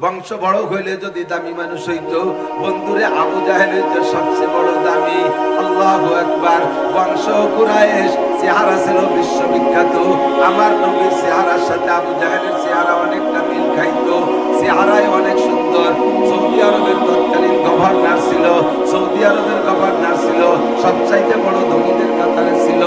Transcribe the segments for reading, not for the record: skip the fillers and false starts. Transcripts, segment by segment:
বংশ বড় হইলে যদি দামি মানুষ হইতো, বন্ধুরে আবু জাহেল হইতো সবচেয়ে বড় দামি। আল্লাহু আকবার। বংশ কুরাইশ, চেহারা ছিল বিশ্ববিখ্যাত। আমার নবীর চেহারার সাথে আবু জাহেলের চেহারা অনেকটা মিল খাইতো, চেহারায় অনেক সুন্দর। সৌদি আরবের তৎকালীন গভর্নর ছিল, সৌদি আরবের গভর্নর ছিল, সবচাইতে বড় ধনীদের কাতারে ছিল।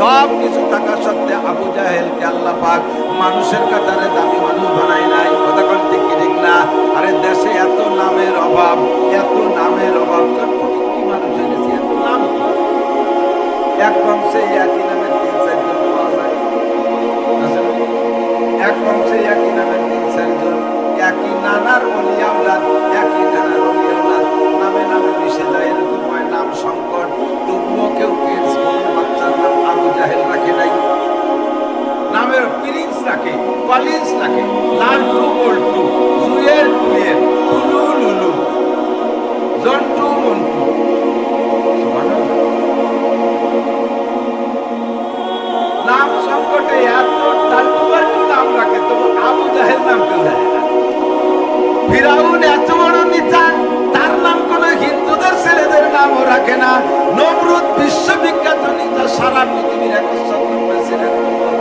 সব কিছু থাকা সত্ত্বে আবু জাহেলকে আল্লাহ পাক মানুষের কাতারে দামি মানুষ বানায় নাই। কথা কোন ঠিক ঠিক না? আরে দেশে এত নামের অভাব, এত নামের অভাব, কোটি কোটি মানুষ এনেছে, এত নাম। এক বংশে একই নামের ৩-৪ জন পাওয়া যায়। এক বংশে একই নামের ৩-৪ জন, একই নানার ওলি আওলাদ, একই নানার ওলি আওলাদ, নামে নামে মিশে যায়। এরকম হয় নাম সংকট। তবুও কেউ বাচ্চার নাম আবু জাহেল রাখে নাই। নামের প্রিন্স রাখে, কলিন্স রাখে, লালটু বল্টু, জুয়েল টুয়েল, লুলু লুলু, জন্টু মন্টু। নাম সংকটে এত টালটু বাল্টু নাম রাখে, তবু আবু জাহেল নাম কেউ দেয় না। ফিরাউন এত বড় নেতা, তার নাম কোন হিন্দুদের ছেলেদের নামও রাখে না। নমরুদ বিশ্ববিখ্যাত নেতা, সারা পৃথিবীর একচ্ছত্র ছিলেন,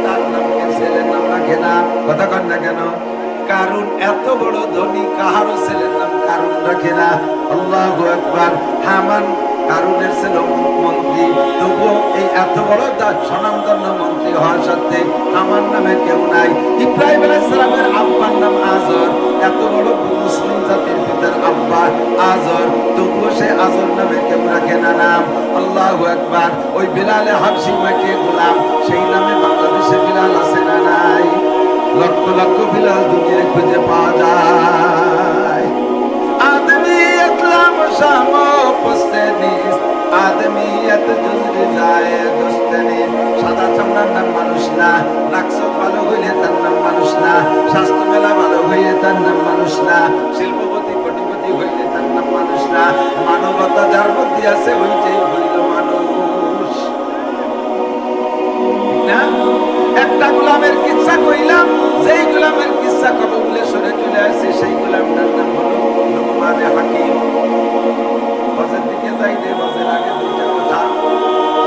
তার নামকে ছেলের নাম রাখে না। কথা কন না কেন? কারণ এত বড় ধনী, কাহারও ছেলের নাম কারণ রাখে না। আল্লাহু আকবার। হামান কারুনের ছিল মন্ত্রী, তবুও এই এত বড় স্বনামধন্য মন্ত্রী হওয়া সত্ত্বে আমার নামে কেউ নাই। ইব্রাহিম আলাইহিস সালামের আব্বার নাম আজর, এত বড় মুসলিম জাতির পিতার আব্বা আজর, তবুও সে আজর নামে কেউ রাখে না নাম। আল্লাহু আকবার। ওই বিলালে হাবশি মাকে গোলাম, সেই নামে বাংলাদেশে বিলাল আছে না নাই? লক্ষ লক্ষ বিলাল দুনিয়ায় খুঁজে পাওয়া যায়। আদমিয়ত লাম শামো পুস্তেনিস, আদমিয়ত জুজরি যায় দোস্তেনিস। সাদা চামড়ার নাম মানুষ না, নাকসক ভালো হইলে তার নাম মানুষ না, স্বাস্থ্য মেলা ভালো হইলে তার নাম মানুষ না, শিল্পপতি কোটিপতি হইলে তার নাম মানুষ না। মানবতা যার মধ্যে আছে ওইটাই হইল মানুষ। না, একটা গোলামের কিচ্ছা কইলাম, যেই গোলামের কিচ্ছা কবে বলে সরে চলে আসছে, সেই গোলামটার নাম হলো লুকমান হাকিম। বাজার দিকে যাইলে বাজার আগে দুইটা কথা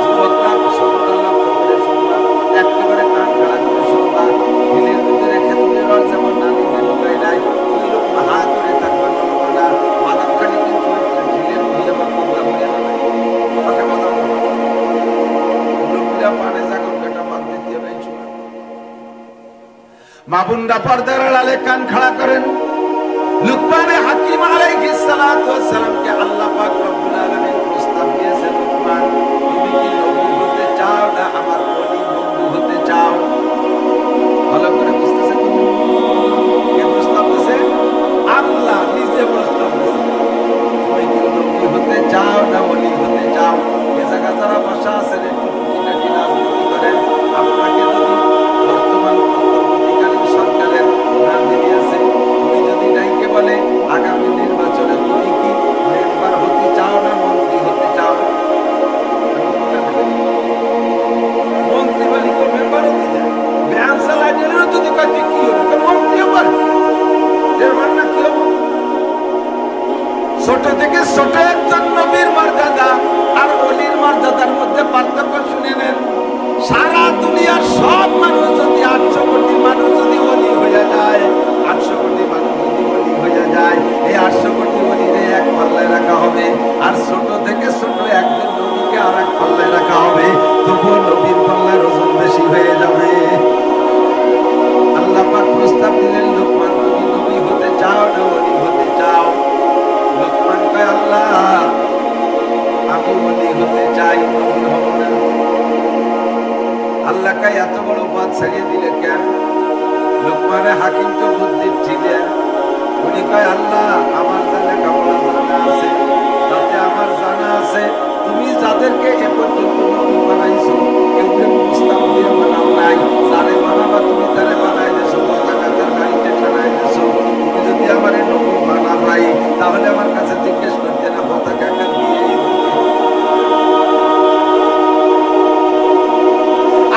যুবকরা শুনতে লক্ষ্য করে শুনবা, একেবারে কান খাড়া করে শুনবা। হিলের ভিতরে খেতুরের রস যেমন নানি বেরোয় নাই, ওই রকম হা করে থাকবা না। বাদাম খালি কিন্তু হিলের মহিলা বা পদ্মা বলে না, তাকে বাদাম লোকরা পানে জাগর কাটা বাদ দিতে হবে। মা বোনরা পর্দার আড়ালে কান খাড়া করেন। লুকমান হাকিম আলাইহিস সালাতু ওয়াস সালামকে আল্লাহ পাক রব্বুল আলামিন প্রস্তাব দিয়েছেন, লুকমান তুমি কি নবী হতে চাও না আমার ওলি বন্ধু হতে চাও? ভালো করে বুঝতেছেন? কে প্রস্তাব দিয়েছে? আল্লাহ নিজে প্রস্তাব দিয়েছে। তুমি কি নবী হতে চাও না ওলি হতে চাও? এ জায়গা যারা বসা আছেন একটু টুকিটাকি রাজনীতি করেন, আপনাকে যদি বর্তমান অন্তর্বর্তীকালীন সরকারের প্রধান যিনি আছে উনি যদি নাইকে বলে আগামী নির্বাচনে তুমি কি মেম্বার হতে চাও না মন্ত্রী হতে চাও? মন্ত্রী বলি কেউ মেম্বার হতে চায়, ব্যাংক চালাইলেও যদি কয় কি হবে, মন্ত্রীও পারে। এর মানে কি হবে? ছোট থেকে ছোট একজন নবীর মর্যাদা আর ওলির মর্যাদার মধ্যে পার্থক্য শুনে নেন। সারা দুনিয়ার সব মানুষ যদি 800 কোটি মানুষ যদি ওলি হয়ে যায়, 800 কোটি মানুষ যদি ওলি হয়ে যায়, এই 800 কোটি ওলিরে এক পাল্লায় রাখা হবে, আর ছোট থেকে ছোট একজন নবীকে আর এক পাল্লায় রাখা হবে, তবুও নবীর পাল্লায় ওজন বেশি হয়ে যাবে। আল্লাহ পাক প্রস্তাব দিলেন, লুকমান তুমি নবী হতে চাও না ওলি হতে চাও? লুকমান কয় আল্লাহ আমি ওলি হতে চাই, নবী হব না। আল্লাহ কয় এত বড় পথ ছাড়িয়ে দিলে কেন? লুকমান হাকিম তো বুদ্ধির ছিলেন, উনি কয় আল্লাহ আমার জানা কাপড়া জানা আছে, তাতে আমার জানা আছে তুমি যাদেরকে এ পর্যন্ত নবী বানাইছো কেউকে প্রস্তাব দিয়ে বানাও নাই, যারে বানাবা তুমি তারে বানাই দেছো, পতাকা তার গাড়িতে টানাই দেছো। তুমি যদি আমার নবী বানাবাই তাহলে আমার কাছে জিজ্ঞেস করতে না, পতাকা দিয়ে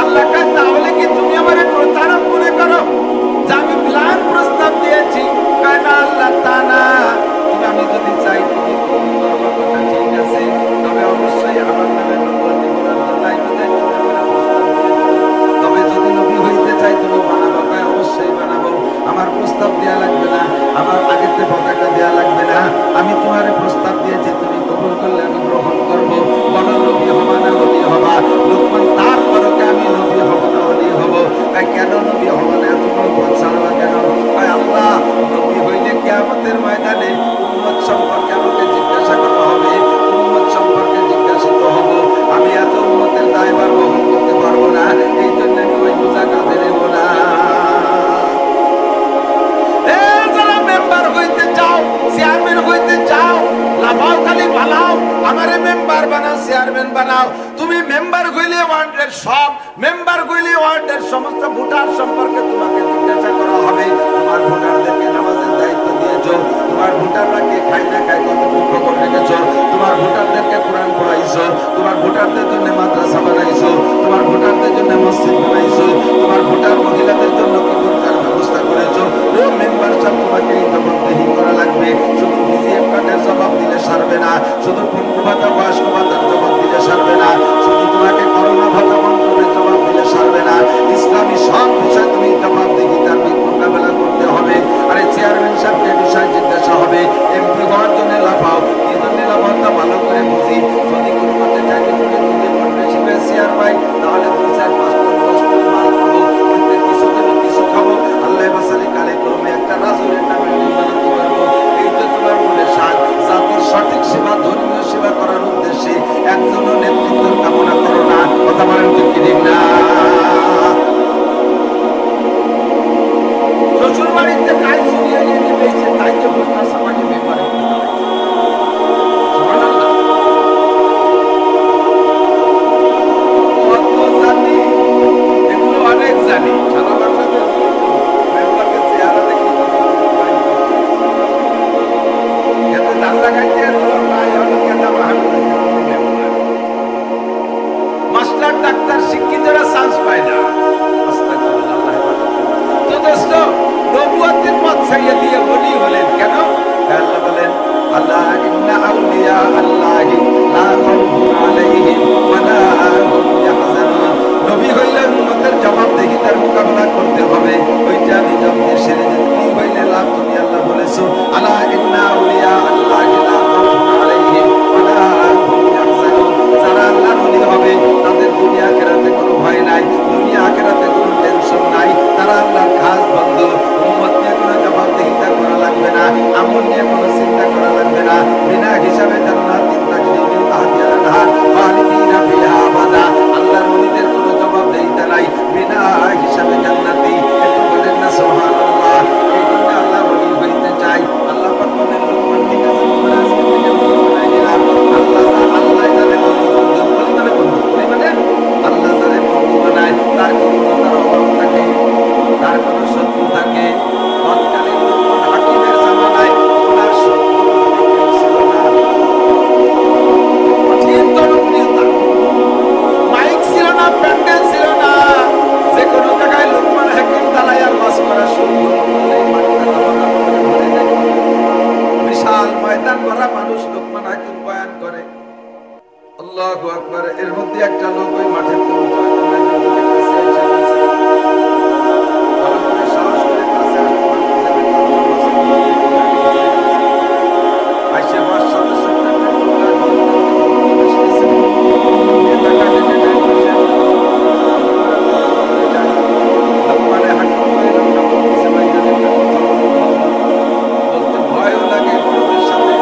আল্লাহ কয় তাহলে কি তুমি আমার প্রতারক মনে করো যে আমি প্ল্যান প্রস্তাব দিয়েছি বানাও, চেয়ারম্যান বানাও। তুমি মেম্বার গইলে ওয়ার্ডের সব মেম্বার গইলে ওয়ার্ডের সমস্ত ভোটার সম্পর্কে তোমাকে জিজ্ঞাসা করা হবে। তোমার ভোটারদেরকে নামাজের দায়িত্ব দিয়েছো, তোমার ভোটাররা কে খায় না খায় কতটুকু খবর রেখেছো, তোমার ভোটারদেরকে কোরআন পড়াইছো, তোমার ভোটারদের জন্য মাদ্রাসা বানাইছো, তোমার ভোটারদের জন্য মসজিদ বানাইছো, তোমার ভোটার মহিলাদের জন্য কি বোরকার ব্যবস্থা করেছো। ও মেম্বার সব তোমাকে এই জবাবদিহি করা লাগবে। শুধু বিজিএফ কার্ডের জবাব দিলে সারবে না, শুধু পঙ্গু ভাতা বয়স্ক ভাতার জবাব দিলে সারবে না, শুধু তোমাকে করোনা ভাতা বন্টনের জবাব দিলে সারবে না। ইসলামী সব বিষয় তুমি জবাবদিহি তার মোকাবেলা করতে হবে। আরে চেয়ারম্যান সাহেবকে বিষয় জিজ্ঞাসা হবে, এমপি হওয়ার জন্য লাফাও, কি জন্য লাফাও তা ভালো করে বুঝি। যদি কোনো মতে চাকরি থেকে তুমি বেশি শেয়ার পাই, তাহলে 2-4-5 টন 10 টন মাল পাবো, কিছু দেবো কিছু খাবো, আল্লাহ বাসালি কালে করবে একটা রাজুর একটা বিল্ডিং বানাতে পারবো। এই তো তোমার মনে সাজ। জাতির সঠিক সেবা, ধর্মীয় সেবা করার উদ্দেশ্যে একজনও নেতৃত্ব কামনা করো না। কথা বলেন ঠিক ঠিক না? শ্বশুর বাড়িতে কাজ চুরিয়ে নিয়ে নিয়েছে, তাই তো মুস্তার সমাজে মেম্বারে অনেক জানি। সারা বাংলাদেশ মেম্বারকে চেহারা দেখি এত দান লাগাইতে মাস্টার ডাক্তার শিক্ষিতরা চান্স পায় না। যথেষ্ট নবুয়তের পথ ছাড়িয়ে দিয়ে বলি হলেন কেন? আল্লাহ বলেন, আল্লাহ ইন্না আউলিয়া আল্লাহি লা খাউফুন আলাইহিম ওয়া লা হুম ইয়াহজানুন। নবী হইলে উম্মতের জবাবদিহিতার মোকাবেলা করতে হবে। ওইটা নিজাম দিয়ে সেরে যেতে নবী হইলে লাভ। তুমি আল্লাহ বলেছো, আল্লাহ ইন্না আউলিয়া আল্লাহি লা খাউফুন আলাইহিম ওয়া লা হুম ইয়াহজানুন। যারা আল্লাহর ওলি হবে তাদের দুনিয়া আখিরাতে কোনো ভয় নাই, দুনিয়া আখিরাতে কোনো টেনশন নাই। তারা আল্লাহর খাস বন্ধু। উম্মত নিয়ে কোনো জবাবদিহিতা করা লাগবে না, আমল নিয়ে কোনো চিন্তা করা লাগবে না। বিনা হিসাবে জান্নাতিন তাজরি মিন তাহতিহা আল-আনহার খালিদিনা ফিহা আবাদা। আল্লাহর ওলিদের কোনো জবাবদিহিতা নাই, বিনা হিসাবে জান্নাতি। একটু বলেন না সুবহানাল্লাহ। এই জন্য আল্লাহ ওলি হইতে চাই। আল্লাহ পাক বলেন, লোকমান ঠিক আছে তোমরা আজকে থেকে ওলি বানাই দিলাম। আল্লাহ যারে বন্ধু ওলি মানে বন্ধু, ওলি মানে আল্লাহ যারে বন্ধু বানায় তার কোনো তার অভাব থাকে, তার কোনো শত্রু থাকে। তৎকালীন লোকমান হাকিমের জামানায় ওনার শত্রু ছিল না। কঠিন জনপ্রিয়তা, মাইক ছিল না, প্যান্ডেল ছিল না। যে কোনো জায়গায় লোকমান হাকিম দাঁড়াইয়া ওয়াজ করা শুরু করলেই মাঠটা জমাকার করে ভরে যায়। বিশাল ময়দান ভরা মানুষ লোকমান হাকিম বয়ান করে, আল্লাহু আকবার। এর মধ্যে একটা লোক ওই মাঠের সাহস করে কাছে আসে, আমার সাথে সাথে বলতে ভয়ও লাগে, বড়দের সাথে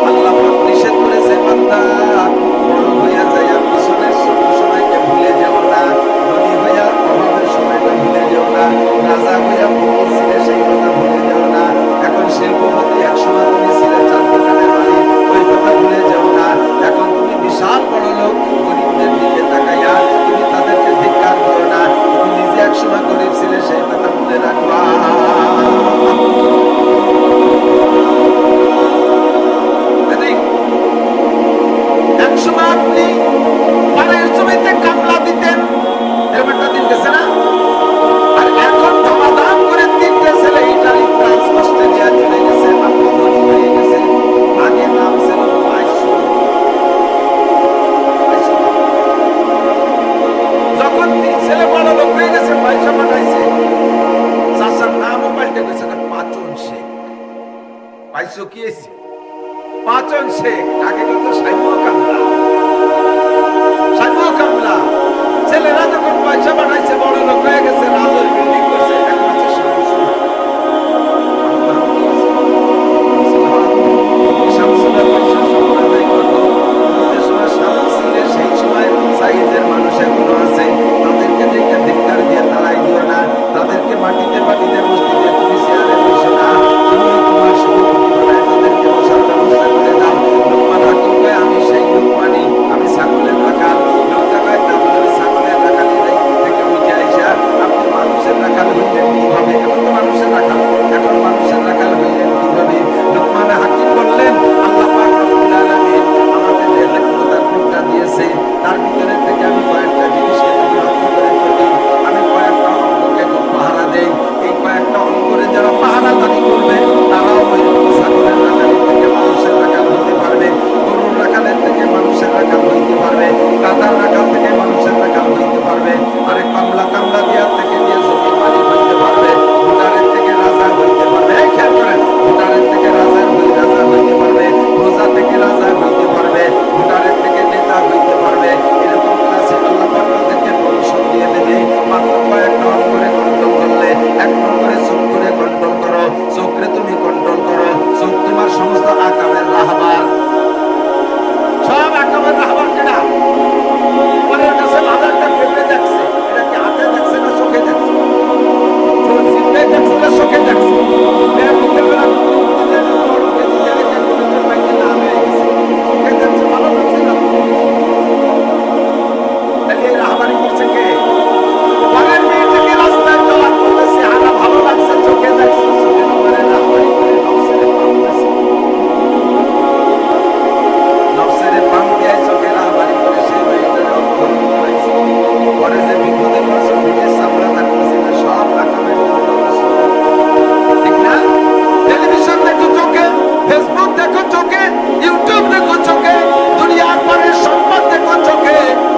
আল্লাহ পাইছো কি এসে পাচন শেখ আগে কত সাইমো কামলা ছেলেরা যখন পয়সা বানাইছে বড় লোক হয়ে গেছে রাজের বিল্ডিং করছে এখন হচ্ছে শামসুল শামসুলের পয়সা সম্প্রদায় করলো যে সময় শামসুলের সেই সময় সাইজের মানুষ এখনো আছে তাদেরকে দেখে ধিক্কার দিয়ে তাড়াই দিও না তাদেরকে মাটিতে মাটিতে মসজিদে তুমি চেয়ারে বসে না তুমি তোমার সভাপতি বানায় তাদেরকে বসার ব্যবস্থা করে দাও লোকমান হাকিম কয় আমি সেই লোকমানি আমি ছাগলের রাখাল লোকটা কয় তাহলে ছাগলের রাখালি থেকে উঠে আইসা আপনি মানুষের রাখাল হইলেন কিভাবে এখন তো মানুষের রাখাল এখন মানুষের রাখাল হইলেন কিভাবে লোকমান হাকিম বললেন আল্লাহ পাক রব্বুল আলামিন আমাদের যে হিকমতার টুকরা দিয়েছে তার ভিতরে থেকে আমি কয়েকটা জিনিসকে লক্ষ্য করে চলি আমি কয়েকটা অঙ্গকে পাহারা দেই এই কয়েকটা অঙ্গরে যারা পাহারাদারি করবে তারাও ওই ছাগলের রাখালি থেকে মানুষের রাখাল হইতে পারবে গরুর রাখালের থেকে মানুষের রাখাল হইতে পারবে গাধার রাখাল থেকে মানুষের রাখাল হইতে পারবে আরে কামলা দিয়ার থেকে নিয়ে জমির মালিক হইতে পারবে ভোটারের থেকে রাজা হইতে পারবে খেয়াল করেন ভোটারের থেকে রাজা হইতে পারবে প্রজা থেকে রাজা হইতে পারবে ভোটারের থেকে নেতা হইতে পারবে এরকম ক্লাসে আল্লাহ পাক তাদেরকে পরিশ্রম দিয়ে দেবে মাত্র কয়েকটা অঙ্গরে কন্ট্রোল করলে এক নম্বরে চোখ করে কন্ট্রোল করো চোখরে তুমি কন্ট্রোল করো চোখ তোমার সমস্ত আকামের রাহবার সব আকামের রাহবার কেনা পরের কাছে বাজারটা পেপে দেখছে এটা কি হাতে দেখছে না চোখে দেখছে জিভে দেখছে না চোখে দেখছে এরা বিকেলবেলা চোখে দেখছে ভালো লাগছে না তাহলে এই রাহবারি করছে কে পরের মেয়েটাকে রাস্তায় চলার পথে চেহারা ভালো লাগছে চোখে দেখছে চোখে নম্বরে রাহবারি করে নফসের পাম দিয়েছে নফসের পাম দিয়ে চোখে রাহবারি করে সে মেয়েটার অক্ষর করাইছে পরে যে বিপদে পড়ছে পিঠের সামলা থাকতেছে না সব আকামের ঠিক না টেলিভিশন দেখো চোখে ফেসবুক দেখো চোখে ইউটিউব দেখো চোখে দুনিয়ার পরের সংবাদ দেখো চোখে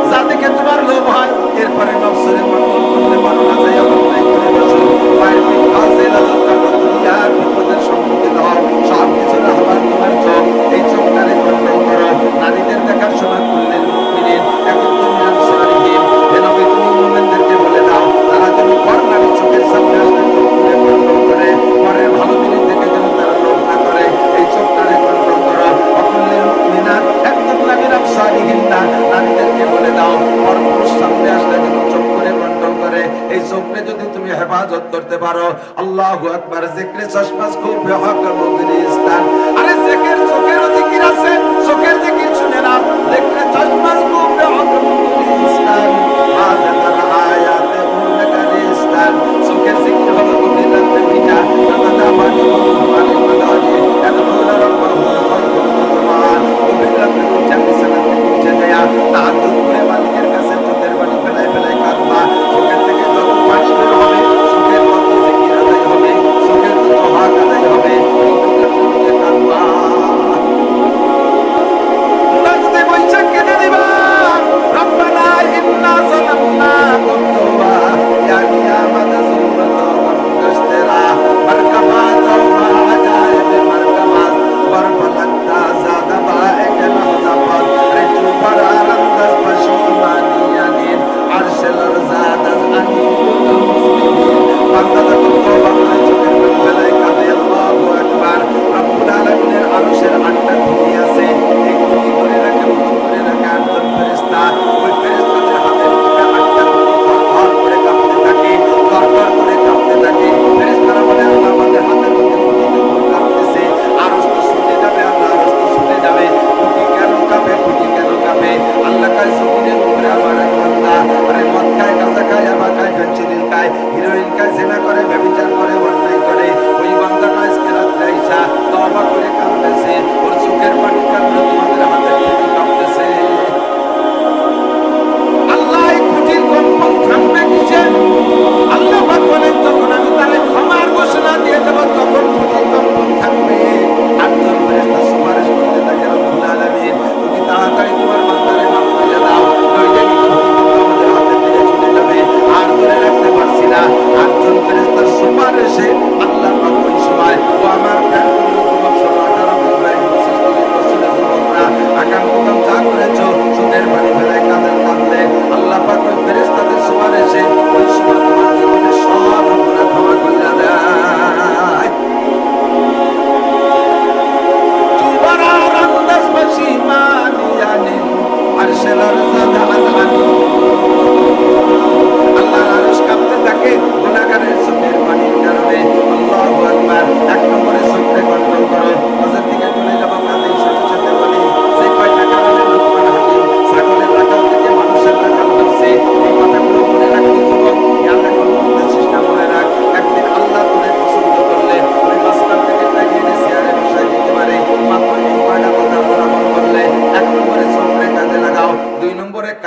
যা দেখে তোমার লোভ হয় এরপরে নফসের কন্ট্রোল করতে পারো না যাই অন্যায় করে বসো পায়ের পিঠ কাছে লাজত কাটো দুনিয়ার বিপদের সম্মুখীন হও সব কিছু রাহবার তোমার চোখ এই চোখটারে কন্ট্রোল করো নারীদের দেখার সময় করলে মুমিনিন এখন তুমি আনসারহীন নবী তুমি মুমিনদেরকে বলে দাও তারা যেন পর নারী চোখের সামনে আসলে চোখ করে কন্ট্রোল করে পরের ভালো জিনিস দেখে যেন তারা লোভ না করে এই চোখটারে কন্ট্রোল করো অকুল্লে মুমিনা একদম নবীর আনসারহীন না নারীদেরকে বলে দাও পর পুরুষ সামনে আসলে যেন চোখ করে কন্ট্রোল করে এই চোখে যদি তুমি হেফাজত করতে পারো আল্লাহু আকবার জিকরে চশমাস খুব হক মুগরিস্তান আরে জিকির চোখেরও জিকির আছে চোখের জিকির শুনে নাও জিকরে চশমাস খুব হক মুগরিস্তান মাযাকার আয়াতে মুগরিস্তান চোখের জিকির হলো গভীর রাতে মিটা নামাজা বানি মানে মাদানি আদমুলা রাব্বাহু খালকুমান গভীর রাতে উঠে বিছানা থেকে উঠে যায় তাহাজ্জুদ করে মালিকের কাছে চোখের পানি ফেলাই ফেলাই কাঁদবা চোখের থেকে যত পানি বের হবে চোখের তত জিকির আদায় হবে চোখের তত হক আদায় হবে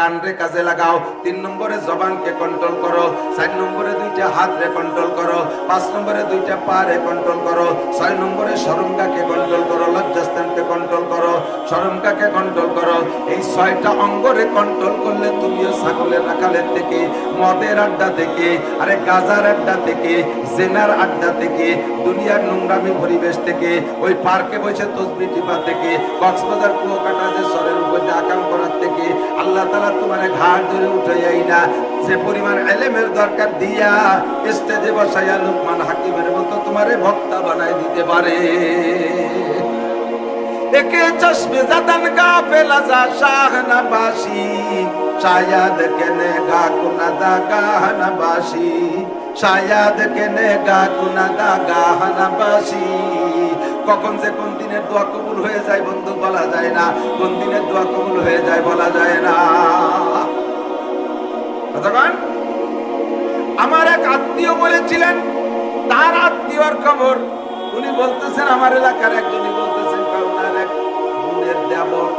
কান রে কাজে লাগাও, 3 নম্বরে জবানকে কন্ট্রোল করো, 4 নম্বরে 2টা হাত রে কন্ট্রোল করো, 5 নম্বরে 2টা পা রে কন্ট্রোল করো, 6 নম্বরে শরমগাকে কন্ট্রোল করো, লজ্জাস্থানকে কন্ট্রোল করো, শরমগাকে কন্ট্রোল করো। এই 6টা অঙ্গরে কন্ট্রোল করলে তুমিও ছাগলের রাখালের থেকে, মদের আড্ডা থেকে, আরে গাজার আড্ডা থেকে, জেনার আড্ডা থেকে, দুনিয়ার নোংরামি পরিবেশ থেকে, ওই পার্কে বসে তসবিহ টিপা থেকে, কক্সবাজার কুয়াকাটা যে সরের উপর আকাম করার থেকে আল্লাহ তাআলা তোমার ঘাট ধরে উঠাইয়াই না যে পরিমাণ ইলমের দরকার দিয়া স্টেজে বসাইয়া লুকমান হাকিমের মতো তোমারে বক্তা বানাই দিতে পারে। একে চশমে জাদান গাফেলা যা শাহনবাসী, শায়াদ কেনে গা কুনাদা গাহনবাসী, শায়াদ কেনে গা কুনাদা গাহনবাসী। কখন যে কোন দিনের দোয়া কবুল হয়ে যায় বন্ধু বলা যায় না, কোন দিনের দোয়া কবুল হয়ে যায় বলা যায় না। আমার এক আত্মীয় বলেছিলেন, তার আত্মীয়র খবর উনি বলতেছেন, আমার এলাকার একজনই বলতেছেন ওনার এক বোনের দেবর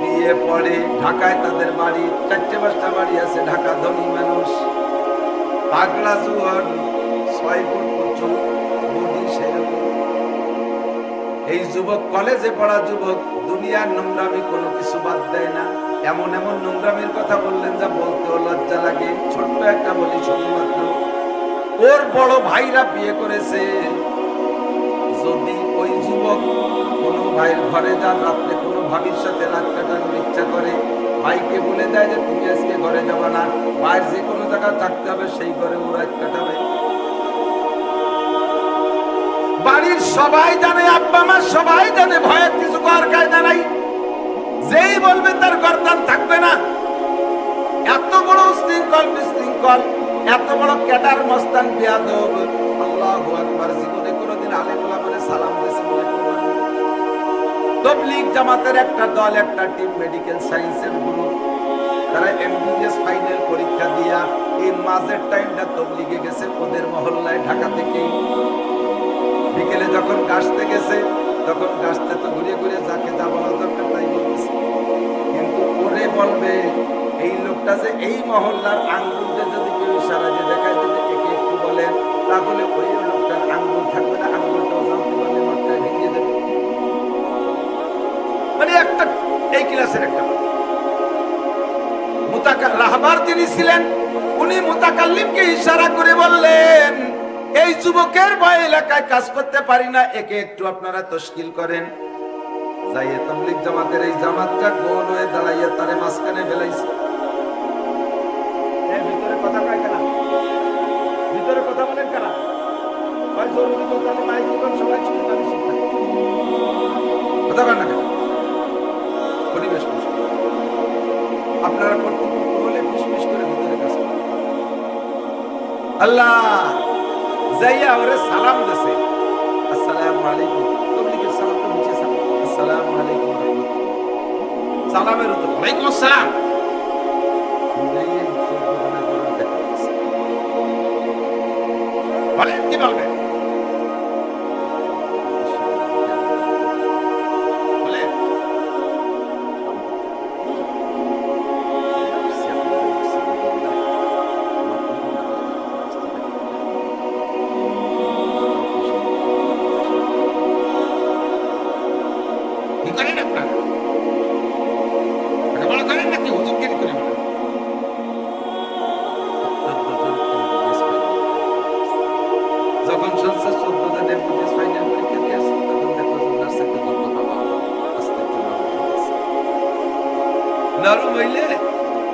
বিয়ে পড়ে ঢাকায়, তাদের বাড়ি 4-5টা বাড়ি আছে, ঢাকা ধনী মানুষ, পাগলা জুয়ান, 6 ফুট উঁচু বডি সেরকম। এই যুবক কলেজে পড়া যুবক, দুনিয়ার নোংরামি কোনো কিছু বাদ দেয় না। এমন এমন নোংরামির কথা বললেন যা বলতেও লজ্জা লাগে। ছোট্ট একটা বলি শুধুমাত্র, ওর বড় ভাইরা বিয়ে করেছে। যদি ওই যুবক কোনো ভাইয়ের ঘরে যান, রাত্রে কোনো ভাবির সাথে রাত কাটানোর ইচ্ছা করে, ভাইকে বলে দেয় যে তুমি আজকে ঘরে যাবা না, বাইরে যে কোনো জায়গায় থাকতে হবে, সেই ঘরে ও রাত কাটাবে। বাড়ির সবাই জানে, আব্বা মা সবাই জানে, ভয়ের কিছু করার কায়দা নাই। যেই বলবে তার গর্দান থাকবে না। এত বড় উশৃঙ্খল বিশৃঙ্খল, এত বড় ক্যাডার মস্তান বেয়াদব, আল্লাহু আকবার। জীবনে কোনোদিন আলেম ওলামারে সালাম দিয়েছে বলে প্রমাণ। তাবলীগ জামাতের একটা দল, একটা টিম, মেডিকেল সায়েন্সের গ্রুপ, তারা এমবিবিএস ফাইনাল পরীক্ষা দিয়া এই মাঝের টাইমটা তাবলীগে গেছে ওদের মহল্লায়, ঢাকা থেকে। বিকেলে যখন গাছতে গেছে, তখন গাছতে তো ঘুরে ঘুরে যাকে যা বলা দরকার তাই বলতেছে, কিন্তু ওরে বলবে এই লোকটা যে এই মহল্লার আঙ্গুল দিয়ে যদি কেউ ইশারা দিয়ে দেখায় যদি একে একটু বলেন, তাহলে ওই লোকটার আঙ্গুল থাকবে না, আঙ্গুলটাও জানতে পারলে মাথায় ভেঙে দেবে। মানে একটা এই ক্লাসের একটা রাহবার যিনি ছিলেন, উনি মুতাকাল্লিমকে ইশারা করে বললেন, এই যুবকের ভয় এলাকায় কাজ করতে পারি না, একে একটু আপনারা তশকিল করেন। যাইয়ে তাবলীগ জামাতের এই জামাতটা গোল হয়ে দাঁড়াইয়া তারে মাঝখানে ফেলাইছে। ভিতরে কথা কয় কেন? ভিতরে কথা বলেন কেন? ভাই জরুরি কথা নাই, জীবন সবাই শুনতে আমি শিখতে কথা বলেন না কেন? পরিবেশ আপনারা কর্তৃপক্ষ বলে ফুসফুস করে ভিতরে কাজ করেন। আল্লাহ যাইয়া ওরে সালাম দিছে, আসসালামু আলাইকুম। তাবলীগের সালাম তো নিচে সালাম, আসসালামু আলাইকুম। সালামের উত্তর ওয়ালাইকুম আসসালাম। বলেন কি বলবেন?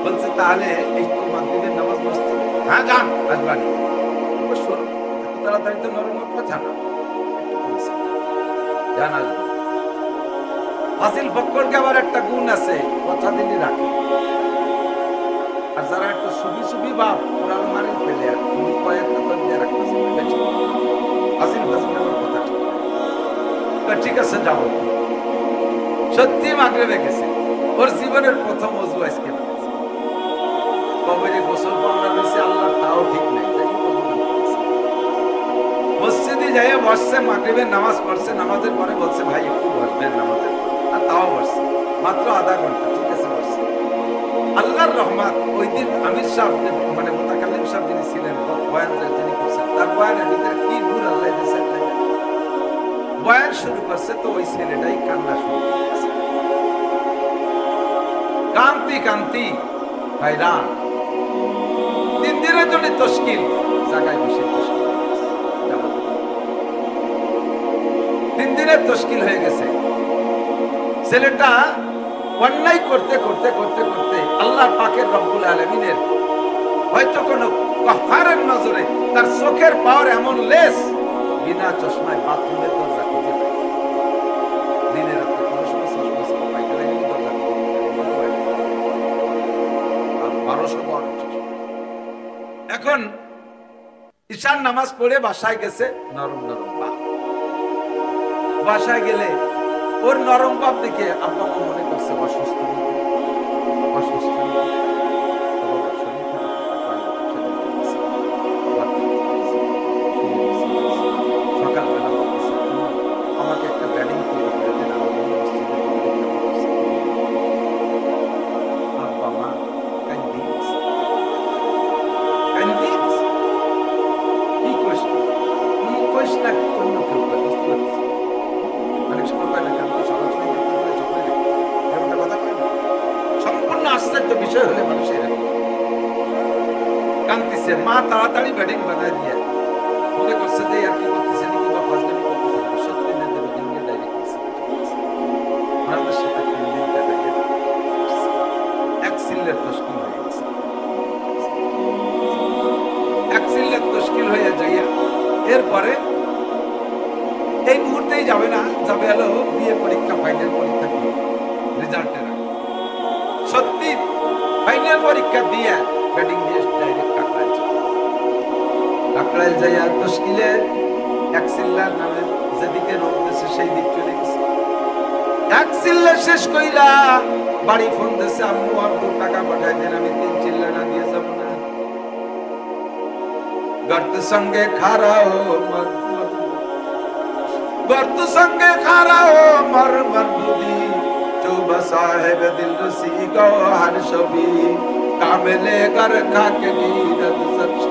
বলছে তাহলে এই তো মাগরিবের নামাজ মসজিদে, হ্যাঁ যান আসবানি। এত তাড়াতাড়ি তো নরম কথা না, জান আসবো। হাসিল ফক্করকে আবার একটা গুণ আছে, কথা দিনই রাখে। আর যারা একটু সুবি সুবি বাপ, ওরা মারি ফেলে আর তুমি কয়েকটা তো দিয়ে রাখতেছে। হাসিল হাসিল আমার কথা ঠিক আছে যাবো। সত্যি মাগরিবে গেছে, ওর জীবনের প্রথম ওযু আজকে কবরে গোসল পাওয়া হয়েছে, আল্লাহ তাও ঠিক নাই। মসজিদে যাইয়া বসছে, মাগরিবের নামাজ পড়ছে, নামাজের পরে বলছে ভাই একটু বসবেন নামাজের পরে, আর তাও বসছে। মাত্র আধা ঘন্টা, ঠিক আছে বসছে। আল্লাহর রহমত, ওই দিন আমির সাহেব মানে মুতাকাল্লিম সাহেব যিনি ছিলেন, বয়ান যিনি করছেন, তার বয়ানের ভিতরে কি নূর আল্লাহ দিয়েছেন। বয়ান শুরু করছে তো ওই ছেলেটাই কান্না শুরু করেছে, কান্তি কান্তি ভাইরান। 3 দিনের জন্য তশকিল জায়গায় বসে 3 দিনের তশকিল হয়ে গেছে। ছেলেটা অন্যায় করতে করতে করতে করতে আল্লাহ পাকের রব্বুল আলামিনের হয়তো কোনো কাফারের নজরে তার চোখের পাওয়ার এমন লেস, বিনা চশমায় বাথরুমের দরজা খুঁজে পায়। দিনের রাতে কোনো সময় চশমা পাইতে লাগলে দরজা খুঁজে পায়। আর 1200 বড় চশমা। এখন ঈশার নামাজ পড়ে বাসায় গেছে, নরম নরম পা। বাসায় গেলে ওর নরম পাপ দেখে আব্বা মা মনে করছে অসুস্থ অসুস্থ। সকালবেলা আমাকে একটা ব্যাটিং তৈরি করে দেন, আব্বা মা কি কইস না অন্য কেউ বুঝতে পারছি। অনেক সময় পায় না, কারণ সরাসরি কথা পায় না। সম্পূর্ণ আশ্চর্য বিষয় হলে মানুষের কান্তিছে। মা তাড়াতাড়ি ব্যাটিং বানায় দিয়ে মনে করছে যে আর কি করতেছে নাকি বা ফাজলামি করতেছে। সত্যি না, যে ব্যাটিং এর ডাইরেক্ট করছে। ওনাদের সাথে 3 দিন কাটাইয়া এক সিলের তশকিল হয়ে গেছে। এক সিলের তশকিল হয়ে যাইয়া এরপরে এই মুহূর্তেই যাবে না, যাবে হলো বিয়ে পরীক্ষা, ফাইনাল পরীক্ষা দিয়ে রেজাল্টের আগে। সত্যি ফাইনাল পরীক্ষা দিয়ে ব্যাটিং দিয়ে ডাইরেক্ট কাকড়াইল চলে গেছে। কাকড়াইল যাইয়া তশকিলে এক সিল্লার নামে যেদিকে রোড দিয়েছে সেই দিক চলে গেছে। এক সিল্লা শেষ কইরা বাড়ি ফোন দিয়েছে, আম্মু আব্বু টাকা পাঠাই দেন, আমি 3 চিল্লা না দিয়ে যাব না। গর্ত সঙ্গে খারাও গর্ত সঙ্গে খারাও মর মরবুদি চৌবা সাহেব দিল রসি গওহার ছবি কামেলে গর খাকে গিরদ সরশ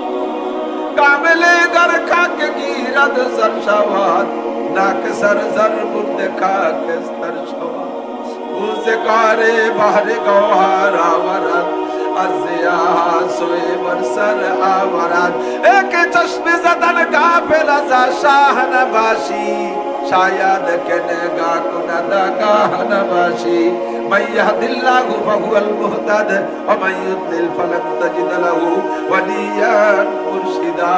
কামেলে গর খাকে গিরদ সরশাওয়াত নাক সর জর বুদ খাকে সরশাওয়াত উজে কারে বাহরে গওহার আওরাত আজিয়া সোয়ে বরসর আওরাত এক চশমে জদন কাফেলা যা শাহনবাসী शायद कनेगा कुनदा गाहनबाशी मैं यहदिल्लाहु फहुवल मुहतद व मैं युद्लिल फलन तजिद लहु वलियान मुर्शिदा।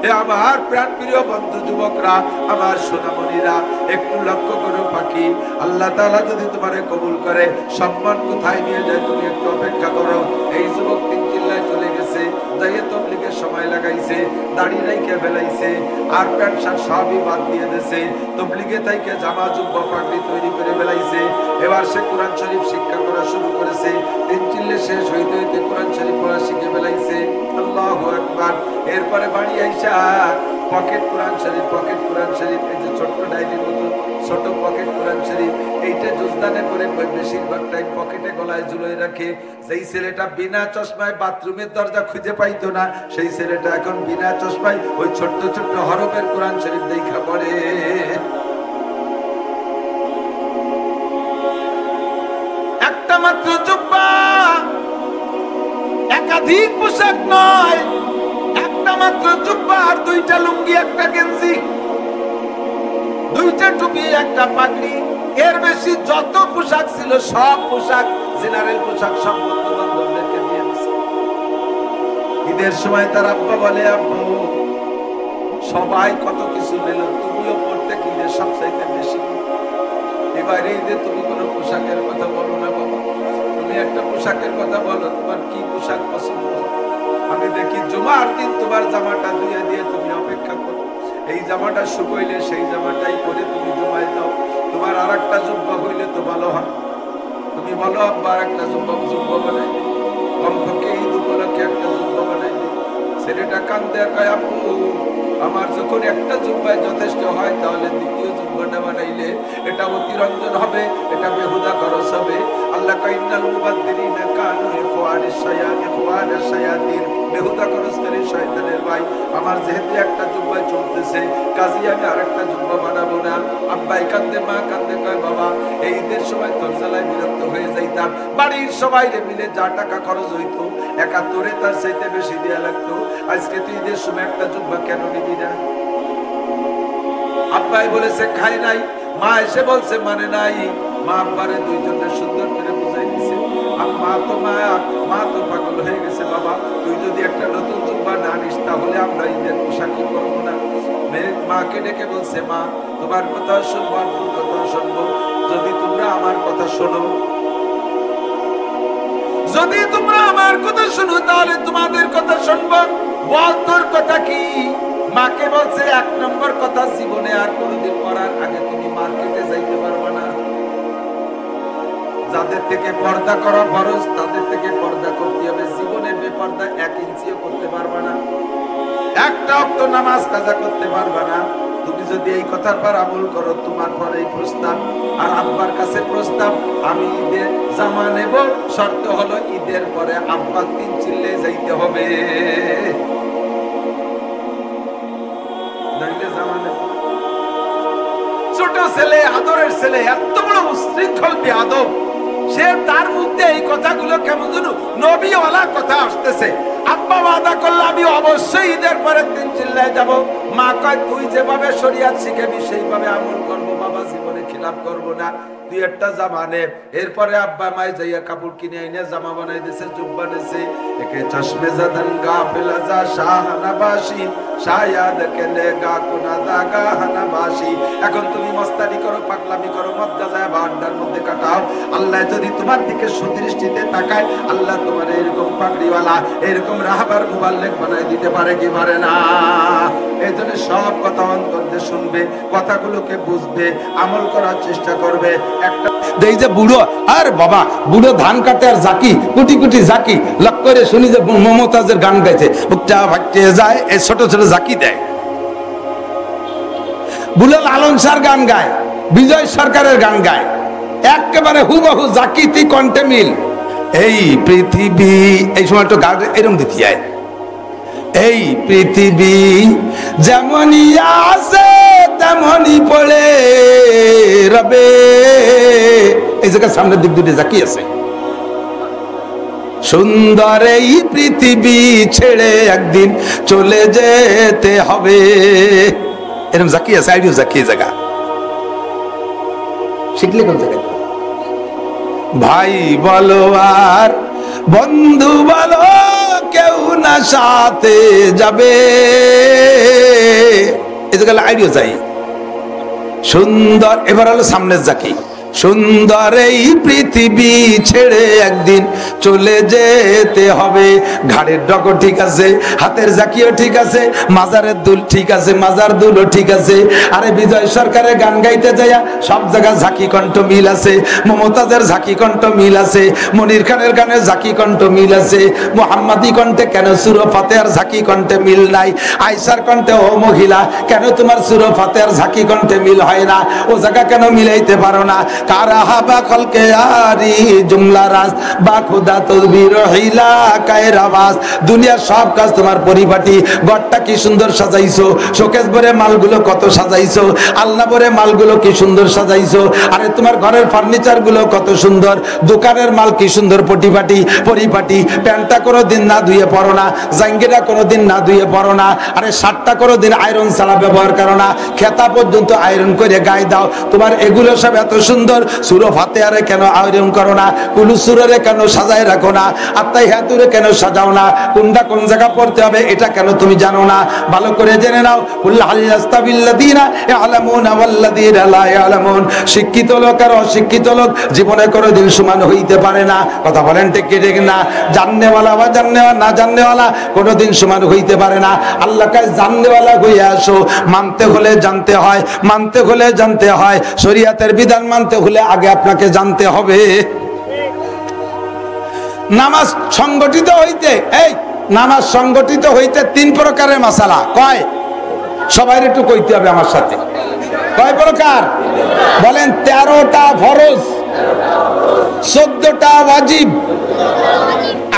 এ আমার প্রাণপ্রিয় বন্ধু যুবকরা, আমার সোনামণিরা, একটু লক্ষ্য করো পাখি। আল্লাহ তাআলা যদি তোমারে কবুল করে, সম্মান কোথায় নিয়ে যায় তুমি একটু অপেক্ষা করো। এই যুবক 3 চিল্লায় চলে গেছে, যাইয়ে তবলিগের সময় লাগাইছে, দাড়ি রাইখে ফেলাইছে, আর প্যান্ট শার্ট সবই বাদ দিয়ে দিয়েছে। তবলিগে তাইকে জামা জুব্বা পাগড়ি তৈরি করে ফেলাইছে। এবার সে কোরআন শরীফ শিক্ষা করা শুরু করেছে। 3 চিল্লে শেষ হইতে হইতে কোরআন শরীফ পড়া শিখে ফেলাইছে। আল্লাহু আকবার। এরপরে বাড়ি আইসা পকেট কোরআন শরীফ, পকেট কোরআন শরীফ, এই যে ছোট্ট ডায়েরির মতো ছোট পকেট কোরআন শরীফ, এইটা জুজদানে করে বেশিরভাগ টাইম পকেটে গলায় ঝুলিয়ে রাখে। যেই ছেলেটা বিনা চশমায় বাথরুমের দরজা খুঁজে পাইতো না, সেই ছেলেটা এখন বিনা চশমায় ওই ছোট্ট ছোট্ট হরফের কোরআন শরীফ দেখা পড়ে। একটা মাত্র জুব্বা, একাধিক পোশাক নয়, একটা মাত্র জুব্বা আর 2টা লুঙ্গি, একটা গেঞ্জি, 2টা টুপি, একটা পাগড়ি। এর বেশি যত পোশাক ছিল সব পোশাক, জেনারেল পোশাক সব বন্ধু বান্ধবদেরকে দিয়ে দিয়েছে। ঈদের সময় তার আব্বা বলে, আব্বু সবাই কত কিছু নিল, তুমিও পড়তে কিনে সবচাইতে বেশি। এবারে ঈদে তুমি কোনো পোশাকের কথা বলো না বাবা, তুমি একটা পোশাকের কথা বলো, তোমার কি পোশাক পছন্দ। আমি দেখি জুমার দিন তোমার জামাটা ধুয়ে দিয়ে তুমি অপেক্ষা করো, এই জামাটা শুকাইলে সেই জামাটাই পরে তুমি জুমায় যাও। তোমার আর একটা জুব্বা হইলে তো ভালো হয়। তুমি বলো আব্বা একটা জুব্বা বানাই দিই, কমপক্ষে ঈদ উপলক্ষে একটা জুব্বা বানাই দিই। ছেলেটা কান্দে আর কয়, আব্বু আমার যখন একটা জুব্বায় যথেষ্ট হয় তাহলে দ্বিতীয় জুব্বাটা বানাইলে এটা অতিরঞ্জন হবে, এটা বেহুদা খরচ হবে। আল্লাহ কয়, ইন্নাল মুবাদদিরিনা কানু ইখওয়ানিশ শায়াতিন, বেহুদা খরচকারী শয়তানের ভাই। আমার যেহেতু একটা জুব্বায় চলতেছে, কাজী আমি আরেকটা জুব্বা বানাবো না। আব্বাই কান্দে, মা কান্দে, কয় বাবা এই ঈদের সময় তোর জ্বালায় বিরক্ত হয়ে যাইতাম, বাড়ির সবাই মিলে যা টাকা খরচ হইতো একাত্তরে তার চাইতে বেশি দেয়া লাগতো, আজকে তুই ঈদের সময় একটা জুব্বা কেন নিবি না? আব্বাই বলেছে খাই নাই, মা এসে বলছে মানে নাই। মা আব্বারে দুইজনে সুন্দর করে বুঝাই দিছে। আর মা তো পাগল হয়ে গেছে, বাবা তুই যদি একটা নতুন জুব্বা না নিস তাহলে আমরা ঈদের পোশাকই করবো না। মাকে ডেকে বলছে, মা তোমার কথা শুনবো, আব্বুর কথা শুনবো, যদি তোমরা আমার কথা শোনো, যদি তোমরা আমার কথা শোনো তাহলে তোমাদের কথা শুনবো। বল তোর কথা কি? মাকে বলছে, এক নম্বর কথা, জীবনে আর কোনোদিন করার আগে তুমি মার্কেটে যাইতে পারবে না। যাদের থেকে পর্দা করা ফরজ তাদের থেকে পর্দা করতে হবে। জীবনে বেপর্দা 1 ইঞ্চিও করতে পারবে না, একটা ওয়াক্ত নামাজ কাজা করতে পারবে না। তুমি যদি এই কথার পর আমল করো, তোমার পরে এই প্রস্তাব। আর আব্বার কাছে প্রস্তাব, আমি ঈদের জামা নেব, শর্ত হলো ঈদের পরে আব্বা 3 চিল্লে যাইতে হবে, নইলে জামা নেব। ছোট ছেলে, আদরের ছেলে, এত বড় উশৃঙ্খল বেয়াদব, সে তার মুখে এই কথাগুলো কেমন যেন নবীওয়ালা কথা আসতেছে। আব্বা ওয়াদা করলে আমি অবশ্যই ঈদের পরে 3 চিল্লায় যাব। মা কয়, তুই যেভাবে শরিয়াত শিখেবি সেইভাবে আমল করবো বাবা, জীবনে খিলাফ করব না, তুই একটা জামা নে। এরপরে আব্বা মায় যাইয়া কাপড় কিনে এনে জামা বানাই দিয়েছে, জুব্বা নেছে। একে চশমে জাদান গাফিলা যা শাহনাবাসী, শায়াদ কেলে গা কোনা দাগা হানাবাসী। এখন তুমি মস্তানি করো, পাগলামি করো, মদ গাজায় বা আড্ডার মধ্যে কাটাও, আল্লাহ যদি তোমার দিকে সুদৃষ্টিতে তাকায়, আল্লাহ তোমার এরকম পাগড়িওয়ালা, এরকম রাহবার মুবাল্লিগ বানাই দিতে পারে কি পারে না? এই জন্য সব কথা অন্তর দিয়ে শুনবে, কথাগুলোকে বুঝবে, আমল করার চেষ্টা করবে। একটা এই যে বুড়ো, আর বাবা বুড়ো ধান কাটে আর জাকি, কুটি কুটি জাকি, লক করে শুনি যে মমতাজের গান গাইছে, বুকটা ভাগতে যায়, এই ছোট ছোট জাকি দেয়। বুড়ো লালন সার গান গায়, বিজয় সরকারের গান গায়, একেবারে হুবহু জাকিতি কণ্ঠে মিল। এই পৃথিবী, এই সময় একটু গান এরকম দিতে যায়, এই পৃথিবী যেমনই আছে তেমনই পড়ে রবে। এই জায়গার সামনের দিক দুটি জাকি আছে। সুন্দর এই পৃথিবী ছেড়ে একদিন চলে যেতে হবে, এরকম জাকি আছে। আইডিও জাকি জায়গা শিখলে কোন জায়গায়? ভাই বলো আর বন্ধু বলো, কেউ না সাথে যাবে, এই জায়গায় আইডিও চাই। সুন্দর, এবার হলো সামনের জাকি। সুন্দর এই পৃথিবী ছেড়ে একদিন চলে যেতে হবে। ঘাড়ের ডগর ঠিক আছে, হাতের জাকিও ঠিক আছে, মাজারের দুল ঠিক আছে, মাজার দুলও ঠিক আছে। আরে বিজয় সরকারের গান গাইতে যাইয়া সব জায়গায় ঝাঁকি কণ্ঠ মিল আছে, মমতাজের ঝাঁকি কণ্ঠ মিল আছে, মনির খানের গানের ঝাঁকি কণ্ঠ মিল আছে। মুহাম্মাদি কণ্ঠে কেন সূরা ফাতিহার ঝাঁকি কণ্ঠে মিল নাই? আয়েশার কণ্ঠে, ও মহিলা কেন তোমার সূরা ফাতিহার ঝাঁকি কণ্ঠে মিল হয় না? ও জায়গা কেন মিলাইতে পারো না? কারাহাবা খলকে আরি জুমলা রাজ বা খুদা তদবির হিলা কায়রাবাস। দুনিয়ার সব কাজ তোমার পরিপাটি, ঘরটা কি সুন্দর সাজাইছো, শোকেস ভরে মালগুলো কত সাজাইছো, আলনা ভরে মালগুলো কি সুন্দর সাজাইছো। আরে তোমার ঘরের ফার্নিচার গুলো কত সুন্দর, দোকানের মাল কি সুন্দর পরিপাটি পরিপাটি। প্যান্টটা কোনোদিন না ধুয়ে পরো না, জাঙ্গিটা কোনোদিন না ধুয়ে পরো না। আরে শার্টটা কোনোদিন আয়রন ছাড়া ব্যবহার করো না, খেতা পর্যন্ত আয়রন করে গায়ে দাও। তোমার এগুলো সব এত সুন্দর, সূরা ফাতিহারে কেন আয়রন করো না? কুলু সূরারে কেন সাজায় রাখো না? আত্তাহিয়াতুরে কেন সাজাও না? কোনটা কোন জায়গা পড়তে হবে এটা কেন তুমি জানো না? ভালো করে জেনে নাও। কুল হাল ইয়াস্তাবিল্লাযিনা ইয়ালামুনা ওয়াল্লাযিনা লা ইয়ালামুন। শিক্ষিত লোক আর অশিক্ষিত লোক জীবনে কোনোদিন সমান হইতে পারে না। কথা বলেন ঠিক কি ঠিক না? জাননেওয়ালা বা না জাননেওয়ালা কোনোদিন সমান হইতে পারে না। আল্লাহ কাছে জাননেওয়ালা হইয়া আসো। মানতে হলে জানতে হয়, মানতে হলে জানতে হয়। শরীয়তের বিধান মানতে হলে আগে আপনাকে জানতে হবে। নামাজ সংগঠিত হইতে, এই নামাজ সংগঠিত হইতে 3 প্রকারের মাসালা। কয়? সবাই একটু কইতে হবে আমার সাথে। কয় প্রকার বলেন? 13টা ফরজ, 14টা ওয়াজিব,